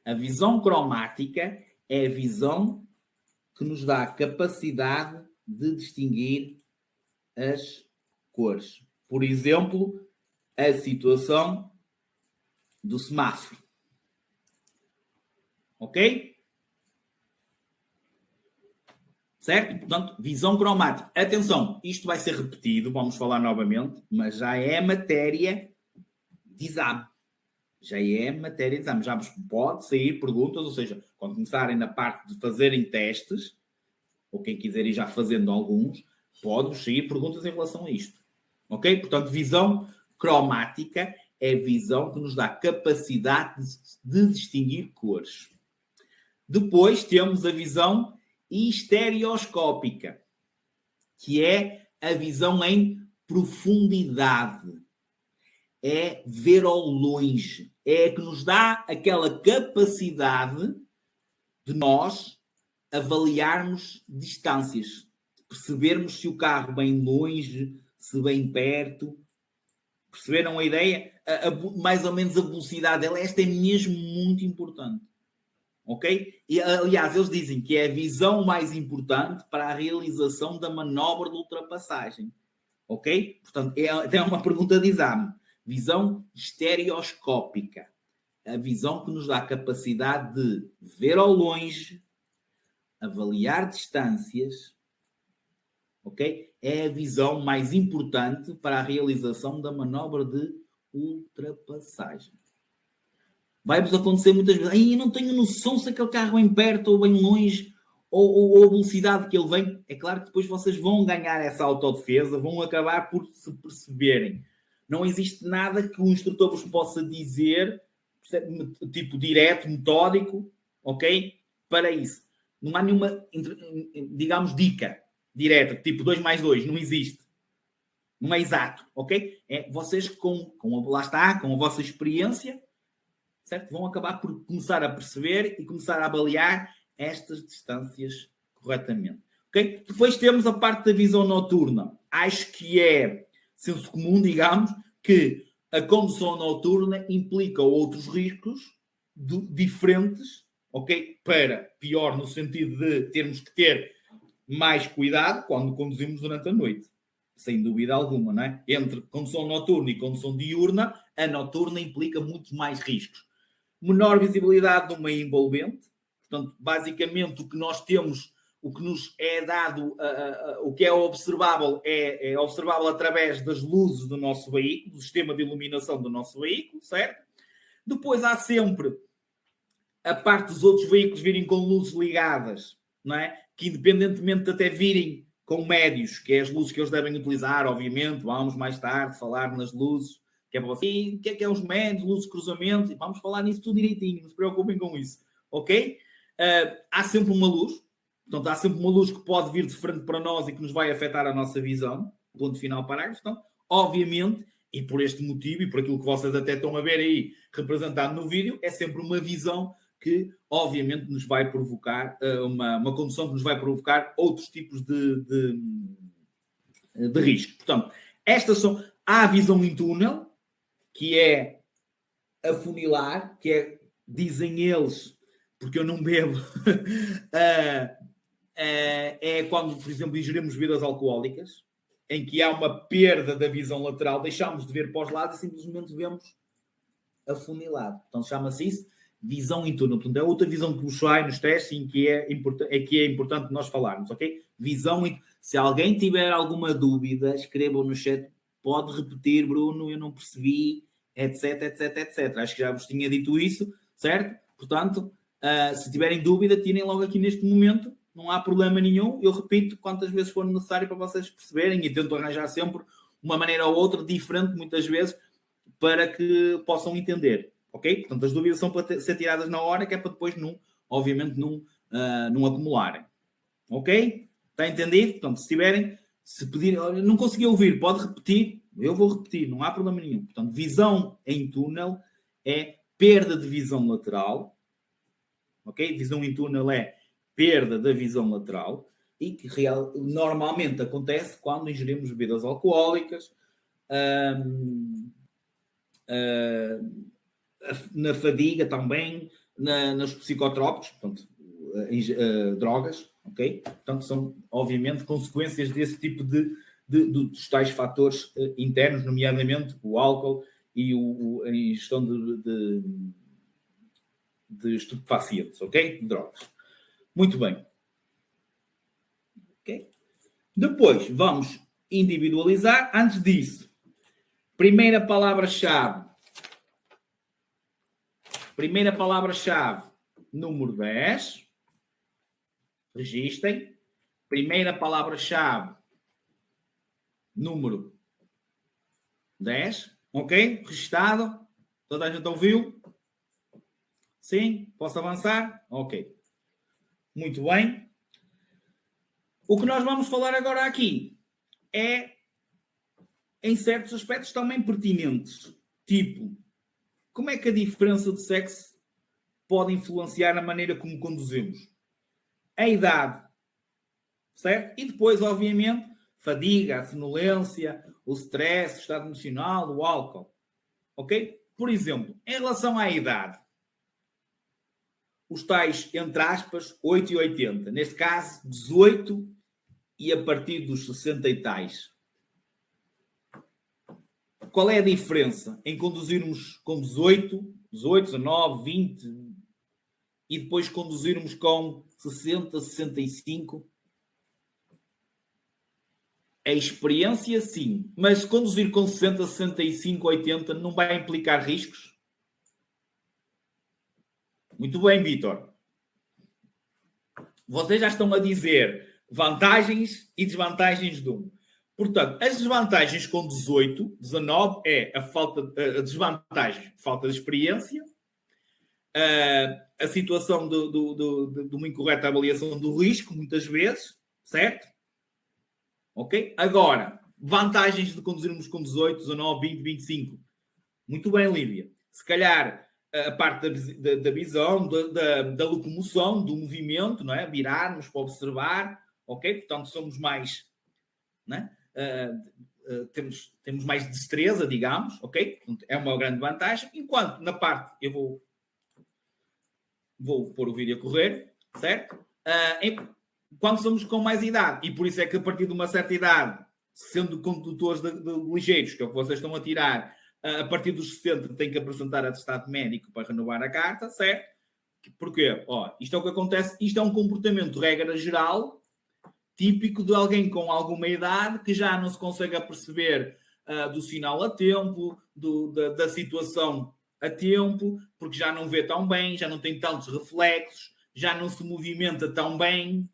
A visão cromática é a visão que nos dá a capacidade de distinguir as cores. Por exemplo, a situação do semáforo. Ok? Certo? Portanto, visão cromática. Atenção, isto vai ser repetido, vamos falar novamente, mas já é matéria de exame. Já é matéria de exame. Já vos pode sair perguntas, ou seja, quando começarem na parte de fazerem testes, ou quem quiser ir já fazendo alguns, pode-vos sair perguntas em relação a isto. Ok? Portanto, visão cromática é a visão que nos dá capacidade de distinguir cores. Depois temos a visão estereoscópica, que é a visão em profundidade. É ver ao longe. É que nos dá aquela capacidade de nós avaliarmos distâncias. Percebermos se o carro vem longe, se vem perto. Perceberam a ideia? Mais ou menos a velocidade dela. Esta é mesmo muito importante. Ok? E, aliás, eles dizem que é a visão mais importante para a realização da manobra de ultrapassagem. Ok? Portanto, é uma pergunta de exame. Visão estereoscópica. A visão que nos dá a capacidade de ver ao longe, avaliar distâncias. Ok? É a visão mais importante para a realização da manobra de ultrapassagem. Vai-vos acontecer muitas vezes. Ai, eu não tenho noção se aquele carro vem perto ou bem longe, ou a velocidade que ele vem. É claro que depois vocês vão ganhar essa autodefesa, vão acabar por se perceberem. Não existe nada que o instrutor vos possa dizer, tipo direto, metódico, ok? Para isso. Não há nenhuma, digamos, dica direta, tipo 2 mais 2, não existe. Não é exato, ok? É vocês lá está, com a vossa experiência, certo? Vão acabar por começar a perceber e começar a avaliar estas distâncias corretamente. Okay? Depois temos a parte da visão noturna. Acho que é senso comum, digamos, que a condução noturna implica outros riscos diferentes, ok? Para pior no sentido de termos que ter mais cuidado quando conduzimos durante a noite. Sem dúvida alguma, não é? Entre condução noturna e condução diurna, a noturna implica muitos mais riscos. Menor visibilidade de uma envolvente. Portanto, basicamente, o que nós temos, o que nos é dado, o que é observável é observável através das luzes do nosso veículo, do sistema de iluminação do nosso veículo, certo? Depois há sempre a parte dos outros veículos virem com luzes ligadas, não é? Que independentemente de até virem com médios, que é as luzes que eles devem utilizar, obviamente, vamos mais tarde falar nas luzes, que é para você. E o que é os médios, luzes de cruzamento, e vamos falar nisso tudo direitinho, não se preocupem com isso, ok? Há sempre uma luz, portanto, há sempre uma luz que pode vir de frente para nós e que nos vai afetar a nossa visão, ponto final, parágrafo. Então, obviamente, e por este motivo, e por aquilo que vocês até estão a ver aí representado no vídeo, é sempre uma visão que, obviamente, nos vai provocar uma condução que nos vai provocar outros tipos de risco. Portanto, estas são... Há a visão em túnel, que é afunilar, que é, dizem eles, porque eu não bebo, é quando, por exemplo, ingerimos bebidas alcoólicas, em que há uma perda da visão lateral, deixamos de ver para os lados e simplesmente vemos afunilado. Então chama-se isso Visão em túnel. Portanto, é outra visão que vos sai nos testes em que é importante nós falarmos, ok? Visão em... Se alguém tiver alguma dúvida, escrevam no chat. Pode repetir, Bruno, eu não percebi, etc, etc, etc. Acho que já vos tinha dito isso, certo? Portanto, se tiverem dúvida, tirem logo aqui neste momento. Não há problema nenhum. Eu repito quantas vezes for necessário para vocês perceberem e tento arranjar sempre uma maneira ou outra diferente, muitas vezes, para que possam entender. Ok? Portanto, as dúvidas são para ser tiradas na hora, que é para depois, obviamente, não acumularem. Ok? Está entendido? Portanto, se tiverem, se pedirem, não consegui ouvir, pode repetir, eu vou repetir, não há problema nenhum. Portanto, visão em túnel é perda de visão lateral. Ok? Visão em túnel é perda da visão lateral e que normalmente acontece quando ingerimos bebidas alcoólicas, na fadiga também, nos psicotrópicos, portanto, drogas, ok? Portanto, são, obviamente, consequências desse tipo dos tais fatores internos, nomeadamente o álcool e a ingestão de estupefacientes, ok? De drogas. Muito bem. Ok? Depois, vamos individualizar. Antes disso, primeira palavra-chave, número 10. Registrem. Primeira palavra-chave, número 10. Ok? Registado. Toda a gente ouviu? Sim? Posso avançar? Ok. Muito bem. O que nós vamos falar agora aqui é em certos aspectos também pertinentes. Tipo, como é que a diferença de sexo pode influenciar a maneira como conduzimos? A idade, certo? E depois, obviamente, fadiga, a sonolência, o stress, o estado emocional, o álcool. Ok? Por exemplo, em relação à idade, os tais, entre aspas, 8 e 80. Neste caso, 18 e a partir dos 60 e tais. Qual é a diferença em conduzirmos com 18, 19, 20 e depois conduzirmos com 60, 65? A experiência, sim. Mas conduzir com 60, 65, 80 não vai implicar riscos? Muito bem, Vítor. Vocês já estão a dizer vantagens e desvantagens de um. Portanto, as desvantagens com 18, 19 é a desvantagem, falta de experiência, a situação de uma incorreta avaliação do risco, muitas vezes, certo? Ok? Agora, vantagens de conduzirmos com 18, 19, 20, 25. Muito bem, Lívia. Se calhar a parte da visão, da locomoção, do movimento, não é? Virarmos para observar, ok? Portanto, somos mais... Não é? Temos mais destreza, digamos, ok? É uma grande vantagem. Enquanto na parte, eu vou pôr o vídeo a correr, certo? Quando somos com mais idade, e por isso é que a partir de uma certa idade, sendo condutores de ligeiros, que é o que vocês estão a tirar, a partir dos 60 tem que apresentar atestado médico para renovar a carta, certo? Porquê? Isto é o que acontece, isto é um comportamento, regra geral, típico de alguém com alguma idade que já não se consegue aperceber do sinal a tempo, da situação a tempo, porque já não vê tão bem, já não tem tantos reflexos, já não se movimenta tão bem,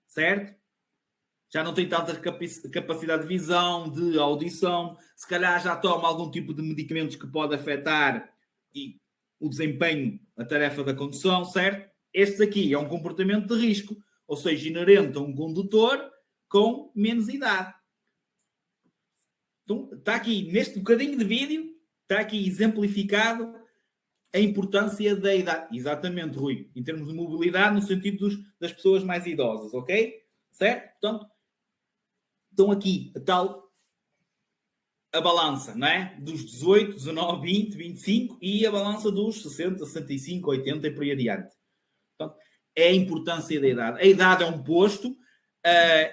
certo? Já não tem tanta capacidade de visão, de audição, se calhar já toma algum tipo de medicamentos que pode afetar o desempenho, a tarefa da condução, certo? Este aqui é um comportamento de risco, ou seja, inerente a um condutor com menos idade. Então, está aqui, neste bocadinho de vídeo, está aqui exemplificado a importância da idade. Exatamente, Rui. Em termos de mobilidade, no sentido das pessoas mais idosas, ok? Certo? Portanto, estão aqui a balança, não é? Dos 18, 19, 20, 25 e a balança dos 60, 65, 80 e por aí adiante. Portanto, é a importância da idade. A idade é um posto,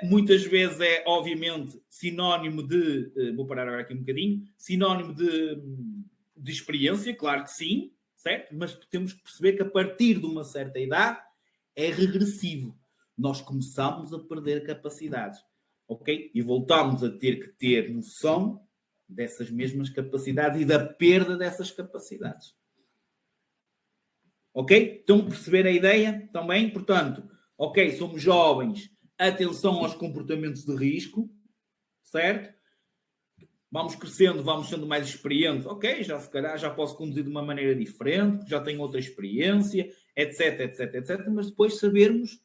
muitas vezes é, obviamente, sinónimo de... vou parar agora aqui um bocadinho. Sinónimo de experiência, claro que sim, certo? Mas temos que perceber que a partir de uma certa idade é regressivo. Nós começamos a perder capacidades, ok? E voltamos a ter noção dessas mesmas capacidades e da perda dessas capacidades. Ok? Estão a perceber a ideia também? Portanto, ok, somos jovens, atenção aos comportamentos de risco, certo? Vamos crescendo, vamos sendo mais experientes. Ok, já se calhar já posso conduzir de uma maneira diferente, já tenho outra experiência, etc, etc, etc. Mas depois sabermos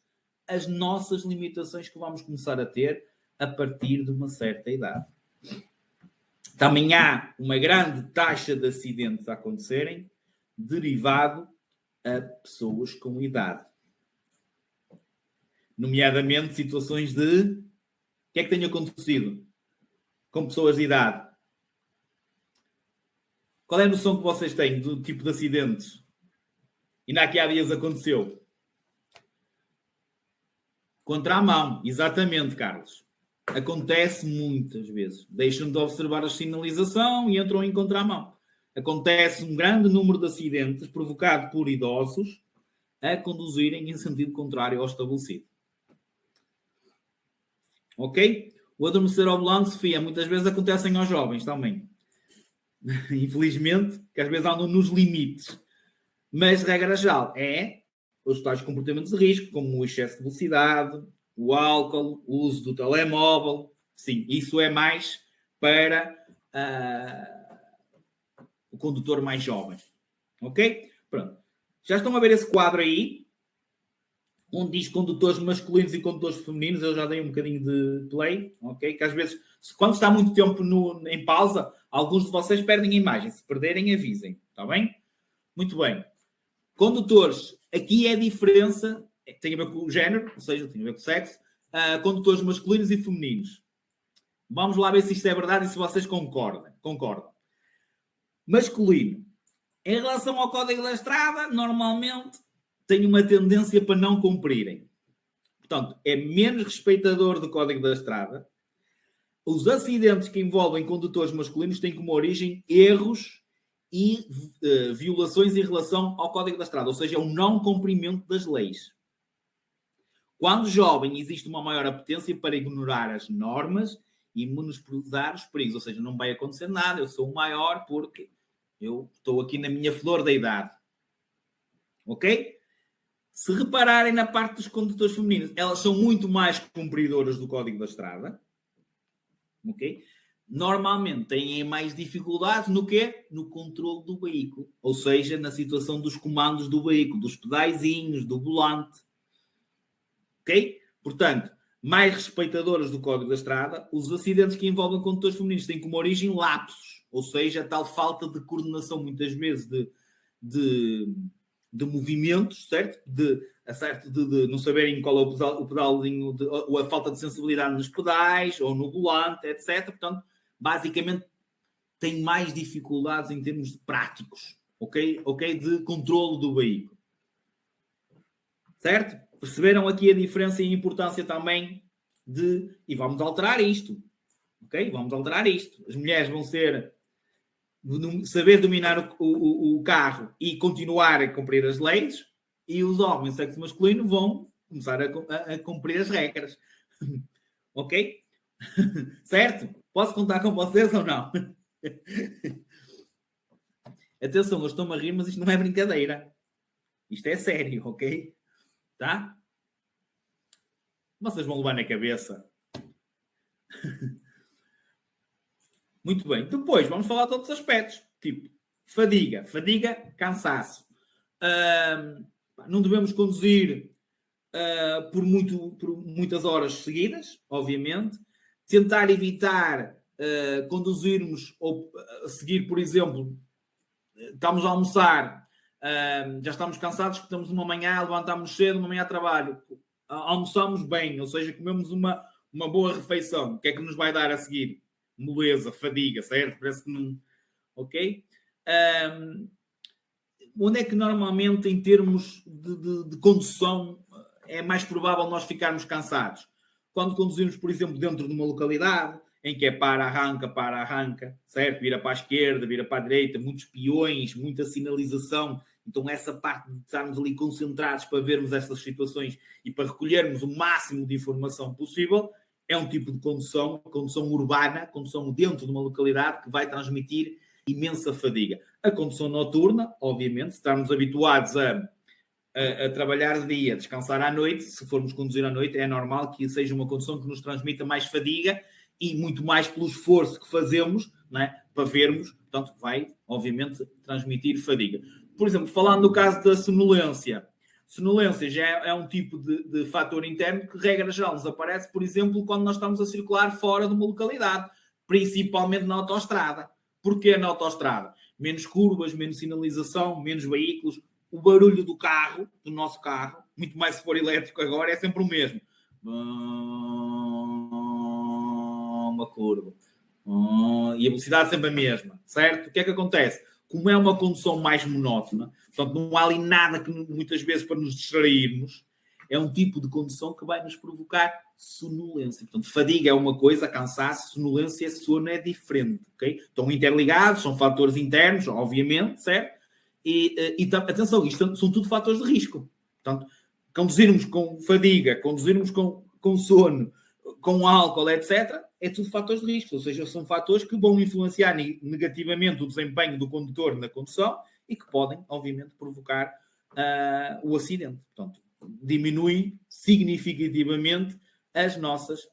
as nossas limitações que vamos começar a ter a partir de uma certa idade. Também há uma grande taxa de acidentes a acontecerem derivado a pessoas com idade. Nomeadamente situações de... O que é que tem acontecido com pessoas de idade? Qual é a noção que vocês têm do tipo de acidentes? Ainda aqui há dias aconteceu. Contra a mão, exatamente, Carlos. Acontece muitas vezes. Deixam de observar a sinalização e entram em contramão. Acontece um grande número de acidentes provocados por idosos a conduzirem em sentido contrário ao estabelecido. Ok? O adormecer ao volante, Sofia, muitas vezes acontecem aos jovens também. Infelizmente, que às vezes andam nos limites. Mas, regra geral, os tais comportamentos de risco, como o excesso de velocidade, o álcool, o uso do telemóvel. Sim, isso é mais para o condutor mais jovem. Ok? Pronto. Já estão a ver esse quadro aí, onde diz condutores masculinos e condutores femininos. Eu já dei um bocadinho de play, ok? Que às vezes, quando está muito tempo em pausa, alguns de vocês perdem a imagem. Se perderem, avisem. Está bem? Muito bem. Condutores, aqui é a diferença, tem a ver com o género, ou seja, tem a ver com o sexo, condutores masculinos e femininos. Vamos lá ver se isto é verdade e se vocês concordam. Masculino. Em relação ao Código da Estrada, normalmente tem uma tendência para não cumprirem. Portanto, é menos respeitador do Código da Estrada. Os acidentes que envolvem condutores masculinos têm como origem erros e violações em relação ao Código da Estrada, ou seja, o não cumprimento das leis. Quando jovem, existe uma maior apetência para ignorar as normas e menosprezar os perigos, ou seja, não vai acontecer nada, eu sou o maior porque eu estou aqui na minha flor da idade. Ok? Se repararem na parte dos condutores femininos, elas são muito mais cumpridoras do Código da Estrada. Ok? Normalmente têm mais dificuldades no quê? No controle do veículo. Ou seja, na situação dos comandos do veículo, dos pedaizinhos, do volante. Ok? Portanto, mais respeitadoras do Código da Estrada, os acidentes que envolvem condutores femininos têm como origem lapsos. Ou seja, a tal falta de coordenação, muitas vezes, de movimentos, certo? De não saberem qual é o pedalinho, ou a falta de sensibilidade nos pedais, ou no volante, etc. Portanto, basicamente, tem mais dificuldades em termos práticos, ok? De controle do veículo. Certo? Perceberam aqui a diferença e a importância também e vamos alterar isto, ok? Vamos alterar isto. As mulheres vão saber dominar o carro e continuar a cumprir as leis, e os homens, sexo masculino, vão começar a cumprir as regras. Ok? Certo? Posso contar com vocês ou não? Atenção, eu estou-me a rir, mas isto não é brincadeira. Isto é sério, ok? Tá? Vocês vão levar na cabeça. Muito bem. Depois, vamos falar de outros aspectos. Tipo, fadiga, cansaço. Não devemos conduzir por muitas horas seguidas, obviamente. Tentar evitar conduzirmos ou seguir, por exemplo, estamos a almoçar, já estamos cansados, porque estamos uma manhã, levantamos cedo, uma manhã a trabalho, almoçamos bem, ou seja, comemos uma boa refeição. O que é que nos vai dar a seguir? Moleza, fadiga, certo? Parece que não... Ok? Onde é que normalmente, em termos de condução, é mais provável nós ficarmos cansados? Quando conduzimos, por exemplo, dentro de uma localidade, em que é para, arranca, certo? Vira para a esquerda, vira para a direita, muitos peões, muita sinalização. Então essa parte de estarmos ali concentrados para vermos essas situações e para recolhermos o máximo de informação possível, é um tipo de condução urbana, condução dentro de uma localidade que vai transmitir imensa fadiga. A condução noturna, obviamente, se estamos habituados a trabalhar de dia, descansar à noite, se formos conduzir à noite, é normal que seja uma condução que nos transmita mais fadiga e muito mais pelo esforço que fazemos, não é? Para vermos, portanto, vai, obviamente, transmitir fadiga. Por exemplo, falando no caso da sonolência, sonolência já é um tipo de fator interno que, regra geral, nos aparece, por exemplo, quando nós estamos a circular fora de uma localidade, principalmente na autoestrada. Porquê na autoestrada? Menos curvas, menos sinalização, menos veículos. O barulho do carro, do nosso carro, muito mais se for elétrico agora, é sempre o mesmo. Uma curva. E a velocidade é sempre a mesma, certo? O que é que acontece? Como é uma condução mais monótona, portanto, não há ali nada que muitas vezes para nos distrairmos, é um tipo de condução que vai nos provocar sonolência. Portanto, fadiga é uma coisa, cansaço, sonolência, sono é diferente, ok? Estão interligados, são fatores internos, obviamente, certo? E atenção, isto são tudo fatores de risco. Portanto, conduzirmos com fadiga, conduzirmos com sono, com álcool, etc., é tudo fatores de risco. Ou seja, são fatores que vão influenciar negativamente o desempenho do condutor na condução e que podem, obviamente, provocar o acidente. Portanto, diminui significativamente as nossas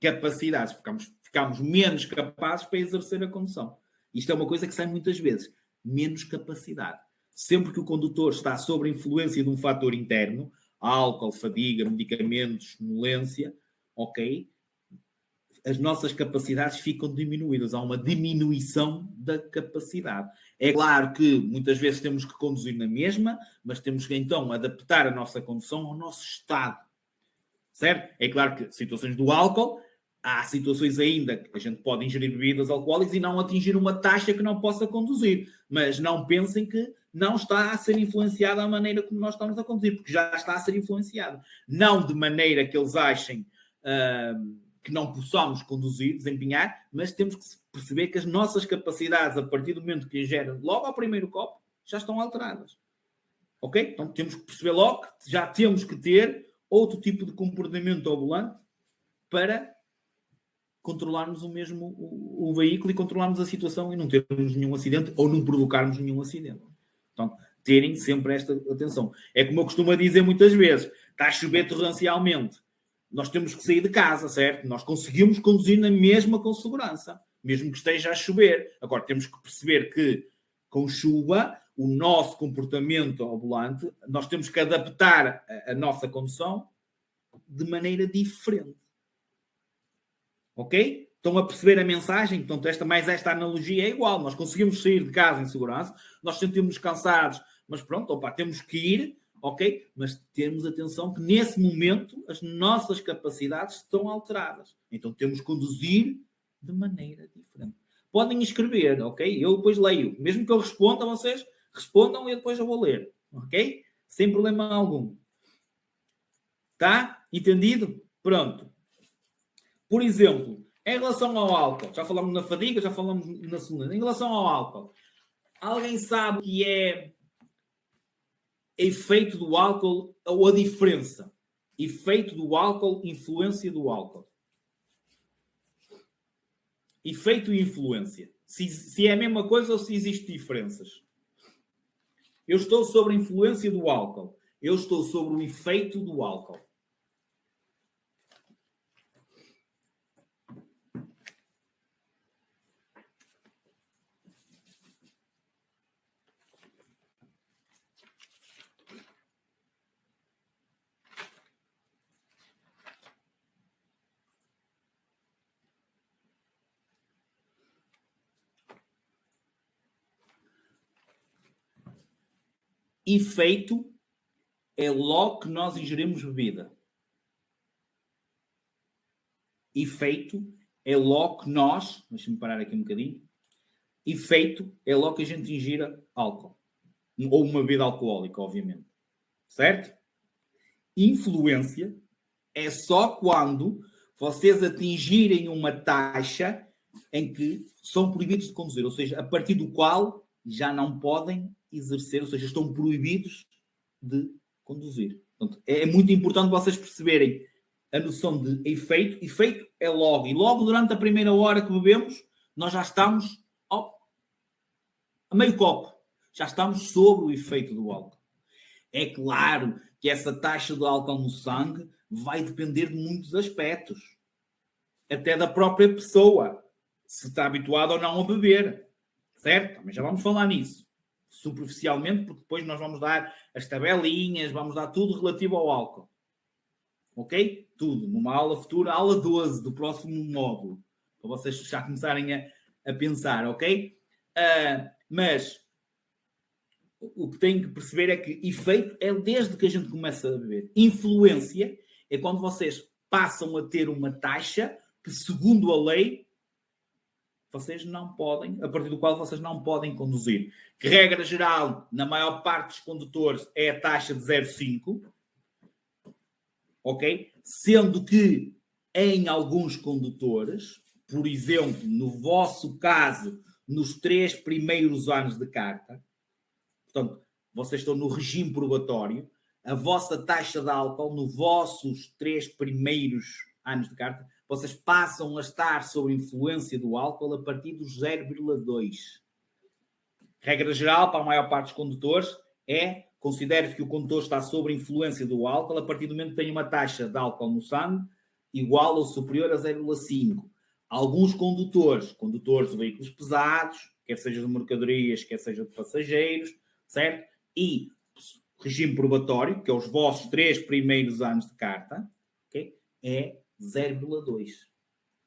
capacidades. Ficamos menos capazes para exercer a condução. Isto é uma coisa que sai muitas vezes. Menos capacidade. Sempre que o condutor está sob a influência de um fator interno, álcool, fadiga, medicamentos, sonolência, ok, as nossas capacidades ficam diminuídas. Há uma diminuição da capacidade. É claro que muitas vezes temos que conduzir na mesma, mas temos que então adaptar a nossa condução ao nosso estado. Certo? É claro que situações do álcool, há situações ainda que a gente pode ingerir bebidas alcoólicas e não atingir uma taxa que não possa conduzir. Mas não pensem que não está a ser influenciada a maneira como nós estamos a conduzir, porque já está a ser influenciada. Não de maneira que eles achem que não possamos conduzir, desempenhar, mas temos que perceber que as nossas capacidades, a partir do momento que ingerem logo ao primeiro copo, já estão alteradas. Ok? Então temos que perceber logo que já temos que ter outro tipo de comportamento ao volante para controlarmos o veículo e controlarmos a situação e não termos nenhum acidente ou não provocarmos nenhum acidente. Então, terem sempre esta atenção. É como eu costumo dizer muitas vezes, está a chover torrencialmente. Nós temos que sair de casa, certo? Nós conseguimos conduzir na mesma com segurança, mesmo que esteja a chover. Agora, temos que perceber que, com chuva, o nosso comportamento ao volante, nós temos que adaptar a nossa condução de maneira diferente. Ok? Estão a perceber a mensagem? Portanto, esta analogia é igual. Nós conseguimos sair de casa em segurança, nós sentimos cansados, mas pronto, temos que ir, ok? Mas temos atenção que nesse momento as nossas capacidades estão alteradas. Então temos que conduzir de maneira diferente. Podem escrever, ok? Eu depois leio. Mesmo que eu responda, vocês respondam e depois eu vou ler, ok? Sem problema algum. Tá? Entendido? Pronto. Por exemplo, em relação ao álcool, já falamos na fadiga, já falamos na sonolência. Em relação ao álcool, alguém sabe o que é efeito do álcool ou a diferença? Efeito do álcool, influência do álcool. Efeito e influência. Se é a mesma coisa ou se existem diferenças. Eu estou sobre a influência do álcool. Eu estou sobre o efeito do álcool. Efeito é logo que nós ingerimos bebida. Efeito é logo que nós... Deixa-me parar aqui um bocadinho. Efeito é logo que a gente ingira álcool. Ou uma bebida alcoólica, obviamente. Certo? Influência é só quando vocês atingirem uma taxa em que são proibidos de conduzir, ou seja, a partir do qual já não podem exercer, ou seja, estão proibidos de conduzir. Portanto, é muito importante vocês perceberem a noção de efeito. Efeito é logo, e logo durante a primeira hora que bebemos, nós já estamos a meio copo, já estamos sob o efeito do álcool. É claro que essa taxa de álcool no sangue vai depender de muitos aspectos, até da própria pessoa, se está habituado ou não a beber, certo? Mas já vamos falar nisso, superficialmente, porque depois nós vamos dar as tabelinhas, vamos dar tudo relativo ao álcool. Ok? Tudo. Numa aula futura, aula 12 do próximo módulo, para vocês já começarem a pensar, ok? Mas o que tem que perceber é que efeito é desde que a gente começa a beber. Influência é quando vocês passam a ter uma taxa que, segundo a lei, vocês não podem, a partir do qual vocês não podem conduzir. Que, regra geral, na maior parte dos condutores, é a taxa de 0,5. Ok? Sendo que em alguns condutores, por exemplo, no vosso caso, nos 3 primeiros anos de carta, portanto, vocês estão no regime probatório, a vossa taxa de álcool, nos vossos 3 primeiros anos de carta, vocês passam a estar sob influência do álcool a partir dos 0,2. Regra geral, para a maior parte dos condutores, considere-se que o condutor está sob influência do álcool a partir do momento que tem uma taxa de álcool no sangue igual ou superior a 0,5. Alguns condutores de veículos pesados, quer seja de mercadorias, quer seja de passageiros, certo? E regime probatório, que é os vossos 3 primeiros anos de carta, okay? É 0,2.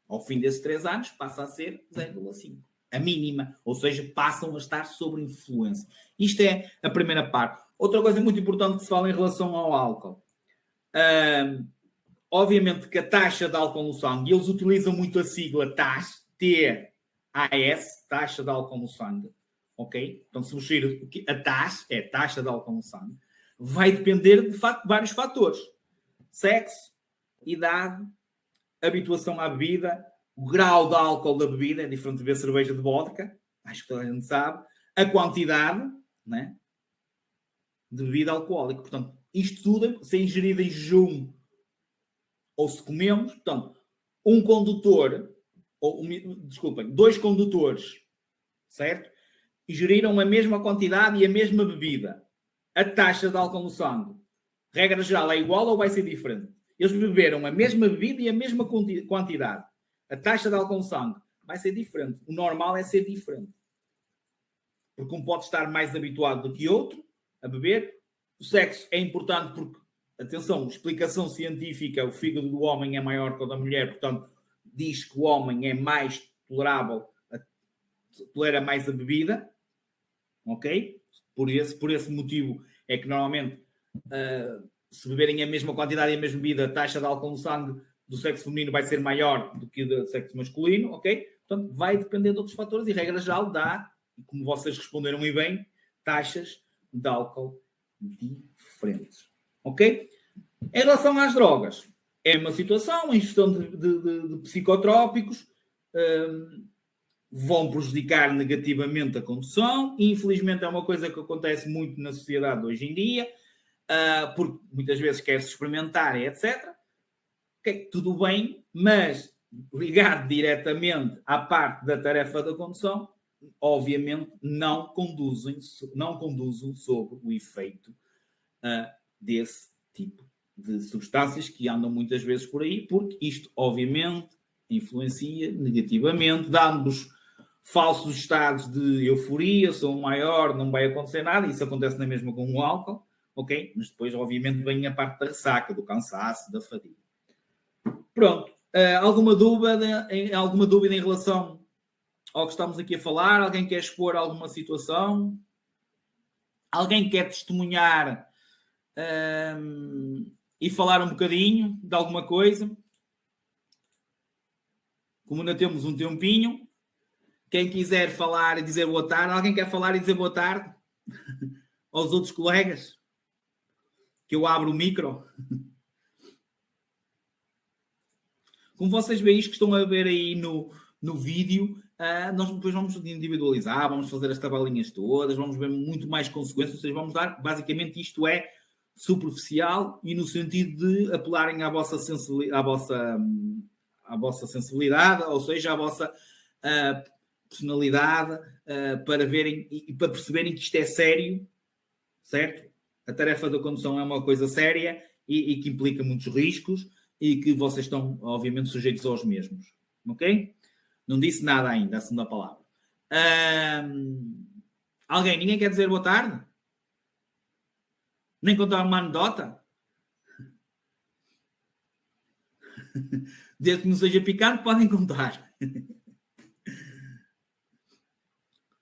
Ao fim desses 3 anos, passa a ser 0,5. A mínima, ou seja, passam a estar sob influência. Isto é a primeira parte. Outra coisa muito importante que se fala em relação ao álcool. Obviamente que a taxa de álcool no sangue, eles utilizam muito a sigla TAS, T-A-S, taxa de álcool no sangue. Ok? Então, se mexer a TAS, é taxa de álcool no sangue, vai depender de vários fatores. Sexo, idade, habituação à bebida, o grau de álcool da bebida, é diferente de beber cerveja de vodka, acho que toda a gente sabe, a quantidade, né, de bebida alcoólica. Portanto, isto tudo, se é ingerido em jejum ou se comemos, portanto, dois condutores, certo? Ingeriram a mesma quantidade e a mesma bebida. A taxa de álcool no sangue, regra geral, é igual ou vai ser diferente? Eles beberam a mesma bebida e a mesma quantidade. A taxa de álcool no sangue vai ser diferente. O normal é ser diferente. Porque um pode estar mais habituado do que outro a beber. O sexo é importante porque, atenção, explicação científica, o fígado do homem é maior que o da mulher, portanto, diz que o homem é mais tolerável, tolera mais a bebida, ok? Por esse motivo é que normalmente, se beberem a mesma quantidade e a mesma bebida, a taxa de álcool no sangue do sexo feminino vai ser maior do que do sexo masculino, ok? Portanto, vai depender de outros fatores e, regra geral, dá, como vocês responderam e bem, taxas de álcool diferentes, ok? Em relação às drogas, é uma situação, a ingestão de psicotrópicos vão prejudicar negativamente a condução e, infelizmente, é uma coisa que acontece muito na sociedade hoje em dia, porque muitas vezes quer-se experimentar e etc. Okay, tudo bem, mas ligado diretamente à parte da tarefa da condução, obviamente não conduzem sob o efeito desse tipo de substâncias que andam muitas vezes por aí, porque isto, obviamente, influencia negativamente, dando-nos falsos estados de euforia, sou maior, não vai acontecer nada, isso acontece na mesma com o álcool, ok? Mas depois, obviamente, vem a parte da ressaca, do cansaço, da fadiga. Pronto. Alguma dúvida em relação ao que estamos aqui a falar? Alguém quer expor alguma situação? Alguém quer testemunhar e falar um bocadinho de alguma coisa? Como ainda temos um tempinho, quem quiser falar e dizer boa tarde, alguém quer falar e dizer boa tarde aos outros colegas? Que eu abro o micro. como vocês veem isto que estão a ver aí no vídeo, nós depois vamos individualizar, vamos fazer as tabelinhas todas, vamos ver muito mais consequências, ou seja, vamos dar, basicamente isto é superficial e no sentido de apelarem à vossa sensibilidade, ou seja, à vossa personalidade, para verem e para perceberem que isto é sério, certo? A tarefa da condução é uma coisa séria e que implica muitos riscos e que vocês estão, obviamente, sujeitos aos mesmos. Ok? Não disse nada ainda, a segunda palavra. Alguém? Ninguém quer dizer boa tarde? Nem contar uma anedota? Desde que não seja picante, podem contar.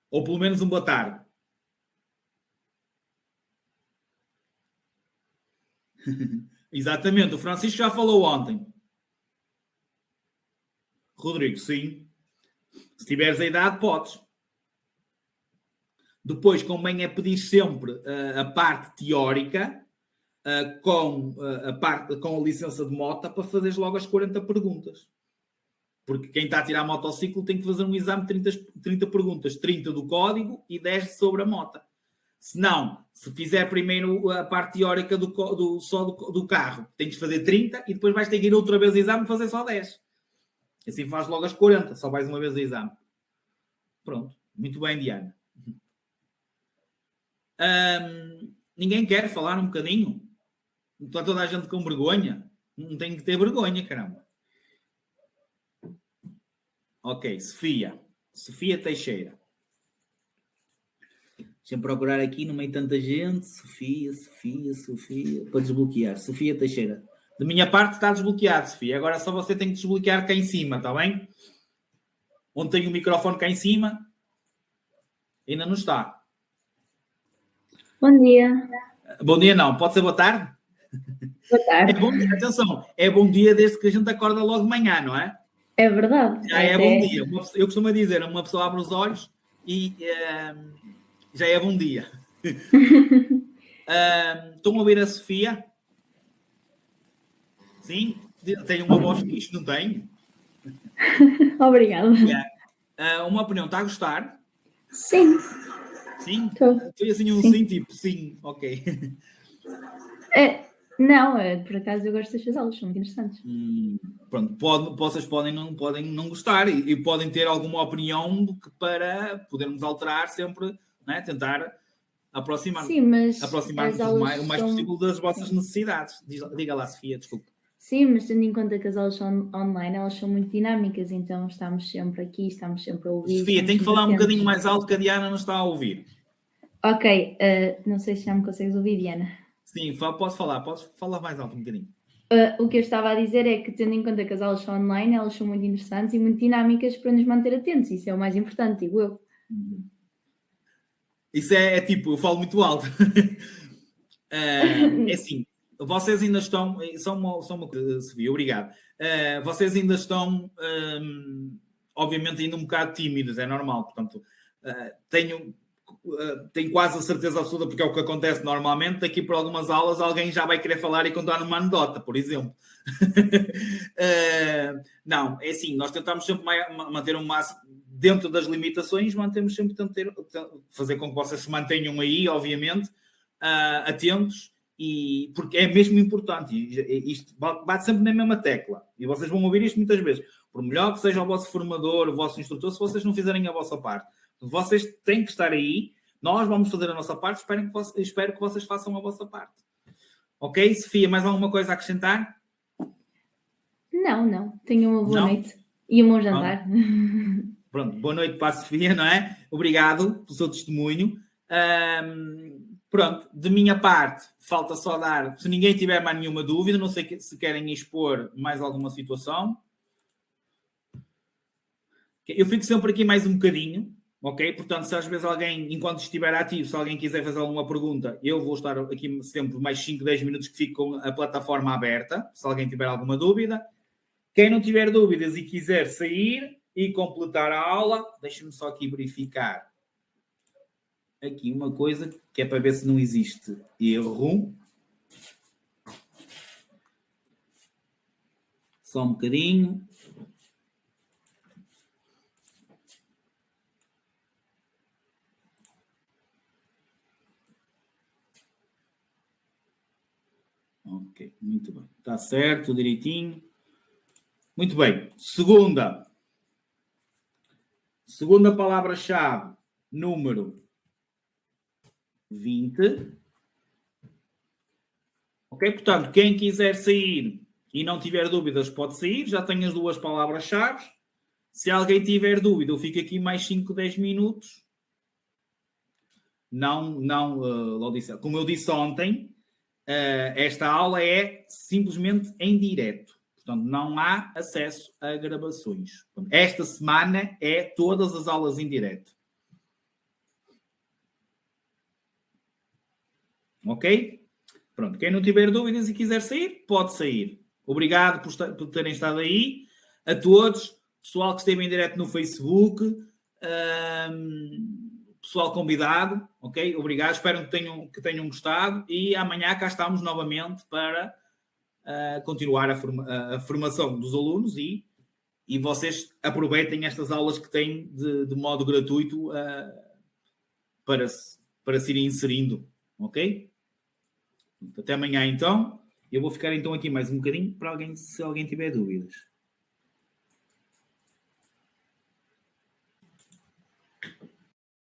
Ou pelo menos um boa tarde. Exatamente, o Francisco já falou ontem. Rodrigo, sim. Se tiveres a idade, podes. Depois, convém é pedir sempre a parte teórica com a licença de moto para fazeres logo as 40 perguntas. Porque quem está a tirar motociclo tem que fazer um exame de 30 perguntas. 30 do código e 10 sobre a moto. Se não, se fizer primeiro a parte teórica do carro, tens de fazer 30 e depois vais ter que ir outra vez ao exame e fazer só 10. Assim faz logo as 40, só vais uma vez ao exame. Pronto. Muito bem, Diana. Ninguém quer falar um bocadinho? Está toda a gente com vergonha? Não tem que ter vergonha, caramba. Ok, Sofia. Sofia Teixeira. Deixa-me procurar aqui no meio de tanta gente. Sofia. Para desbloquear. Sofia Teixeira. Da minha parte está desbloqueado, Sofia. Agora só você tem que desbloquear cá em cima, está bem? Onde tem o microfone cá em cima. Ainda não está. Bom dia. Bom dia não, pode ser boa tarde? Boa tarde. É bom dia, atenção, é bom dia desde que a gente acorda logo de manhã, não é? É verdade. Já é bom dia. Eu costumo dizer, uma pessoa abre os olhos e já é bom dia. Estão a ouvir a Sofia? Sim? Tem uma voz fixe, não tem? Obrigada. Uma opinião, está a gostar? Sim. Sim? Tô. Foi assim um sim, tipo, sim, ok. Não, por acaso eu gosto destas aulas, são muito interessantes. Pronto, vocês podem não gostar e podem ter alguma opinião para podermos alterar sempre, né? Tentar aproximar-nos o mais possível das vossas necessidades. Diga lá, Sofia, desculpe. Sim, mas tendo em conta que as aulas são online, elas são muito dinâmicas, então estamos sempre aqui, estamos sempre a ouvir. Sofia, tem que falar um bocadinho mais alto que a Diana não está a ouvir. Ok, não sei se já me consegues ouvir, Diana. Sim, podes falar mais alto um bocadinho. O que eu estava a dizer é que, tendo em conta que as aulas são online, elas são muito interessantes e muito dinâmicas para nos manter atentos. Isso é o mais importante, digo eu. Isso é tipo, eu falo muito alto. É assim, vocês ainda estão... Sofia, obrigado. Vocês ainda estão, obviamente, ainda um bocado tímidos, é normal. Portanto, tenho quase a certeza absoluta, porque é o que acontece normalmente, daqui por algumas aulas alguém já vai querer falar e contar numa anedota, por exemplo. Não, é assim, nós tentamos sempre manter um máximo dentro das limitações, mantemos sempre fazer com que vocês se mantenham aí, obviamente, atentos, e porque é mesmo importante, isto bate sempre na mesma tecla, e vocês vão ouvir isto muitas vezes, por melhor que seja o vosso formador, o vosso instrutor, se vocês não fizerem a vossa parte, vocês têm que estar aí, nós vamos fazer a nossa parte, espero que vocês façam a vossa parte. Ok, Sofia, mais alguma coisa a acrescentar? Não. Tenham uma boa noite e um bom jantar. Pronto, boa noite para a Sofia, não é? Obrigado pelo seu testemunho. Pronto, de minha parte, falta só dar, se ninguém tiver mais nenhuma dúvida, não sei se querem expor mais alguma situação. Eu fico sempre aqui mais um bocadinho, ok? Portanto, se às vezes alguém, enquanto estiver ativo, se alguém quiser fazer alguma pergunta, eu vou estar aqui sempre mais 5, 10 minutos que fico com a plataforma aberta, se alguém tiver alguma dúvida. Quem não tiver dúvidas e quiser sair e completar a aula, deixe-me só aqui verificar aqui uma coisa, que é para ver se não existe erro. Só um bocadinho. Ok, muito bem. Está certo, direitinho. Muito bem. Segunda palavra-chave, número 20. Ok? Portanto, quem quiser sair e não tiver dúvidas pode sair. Já tenho as duas palavras-chave. Se alguém tiver dúvida, eu fico aqui mais 5, 10 minutos. Como eu disse ontem, esta aula é simplesmente em direto. Portanto, não há acesso a gravações. Esta semana é todas as aulas em direto. Ok? Pronto, quem não tiver dúvidas e quiser sair, pode sair. Obrigado por terem estado aí. A todos, pessoal que esteve em direto no Facebook, pessoal convidado, ok? Obrigado, espero que tenham gostado e amanhã cá estamos novamente para continuar a formação dos alunos e vocês aproveitem estas aulas que têm de modo gratuito para se irem inserindo, ok? Até amanhã, então. Eu vou ficar então aqui mais um bocadinho para se alguém tiver dúvidas.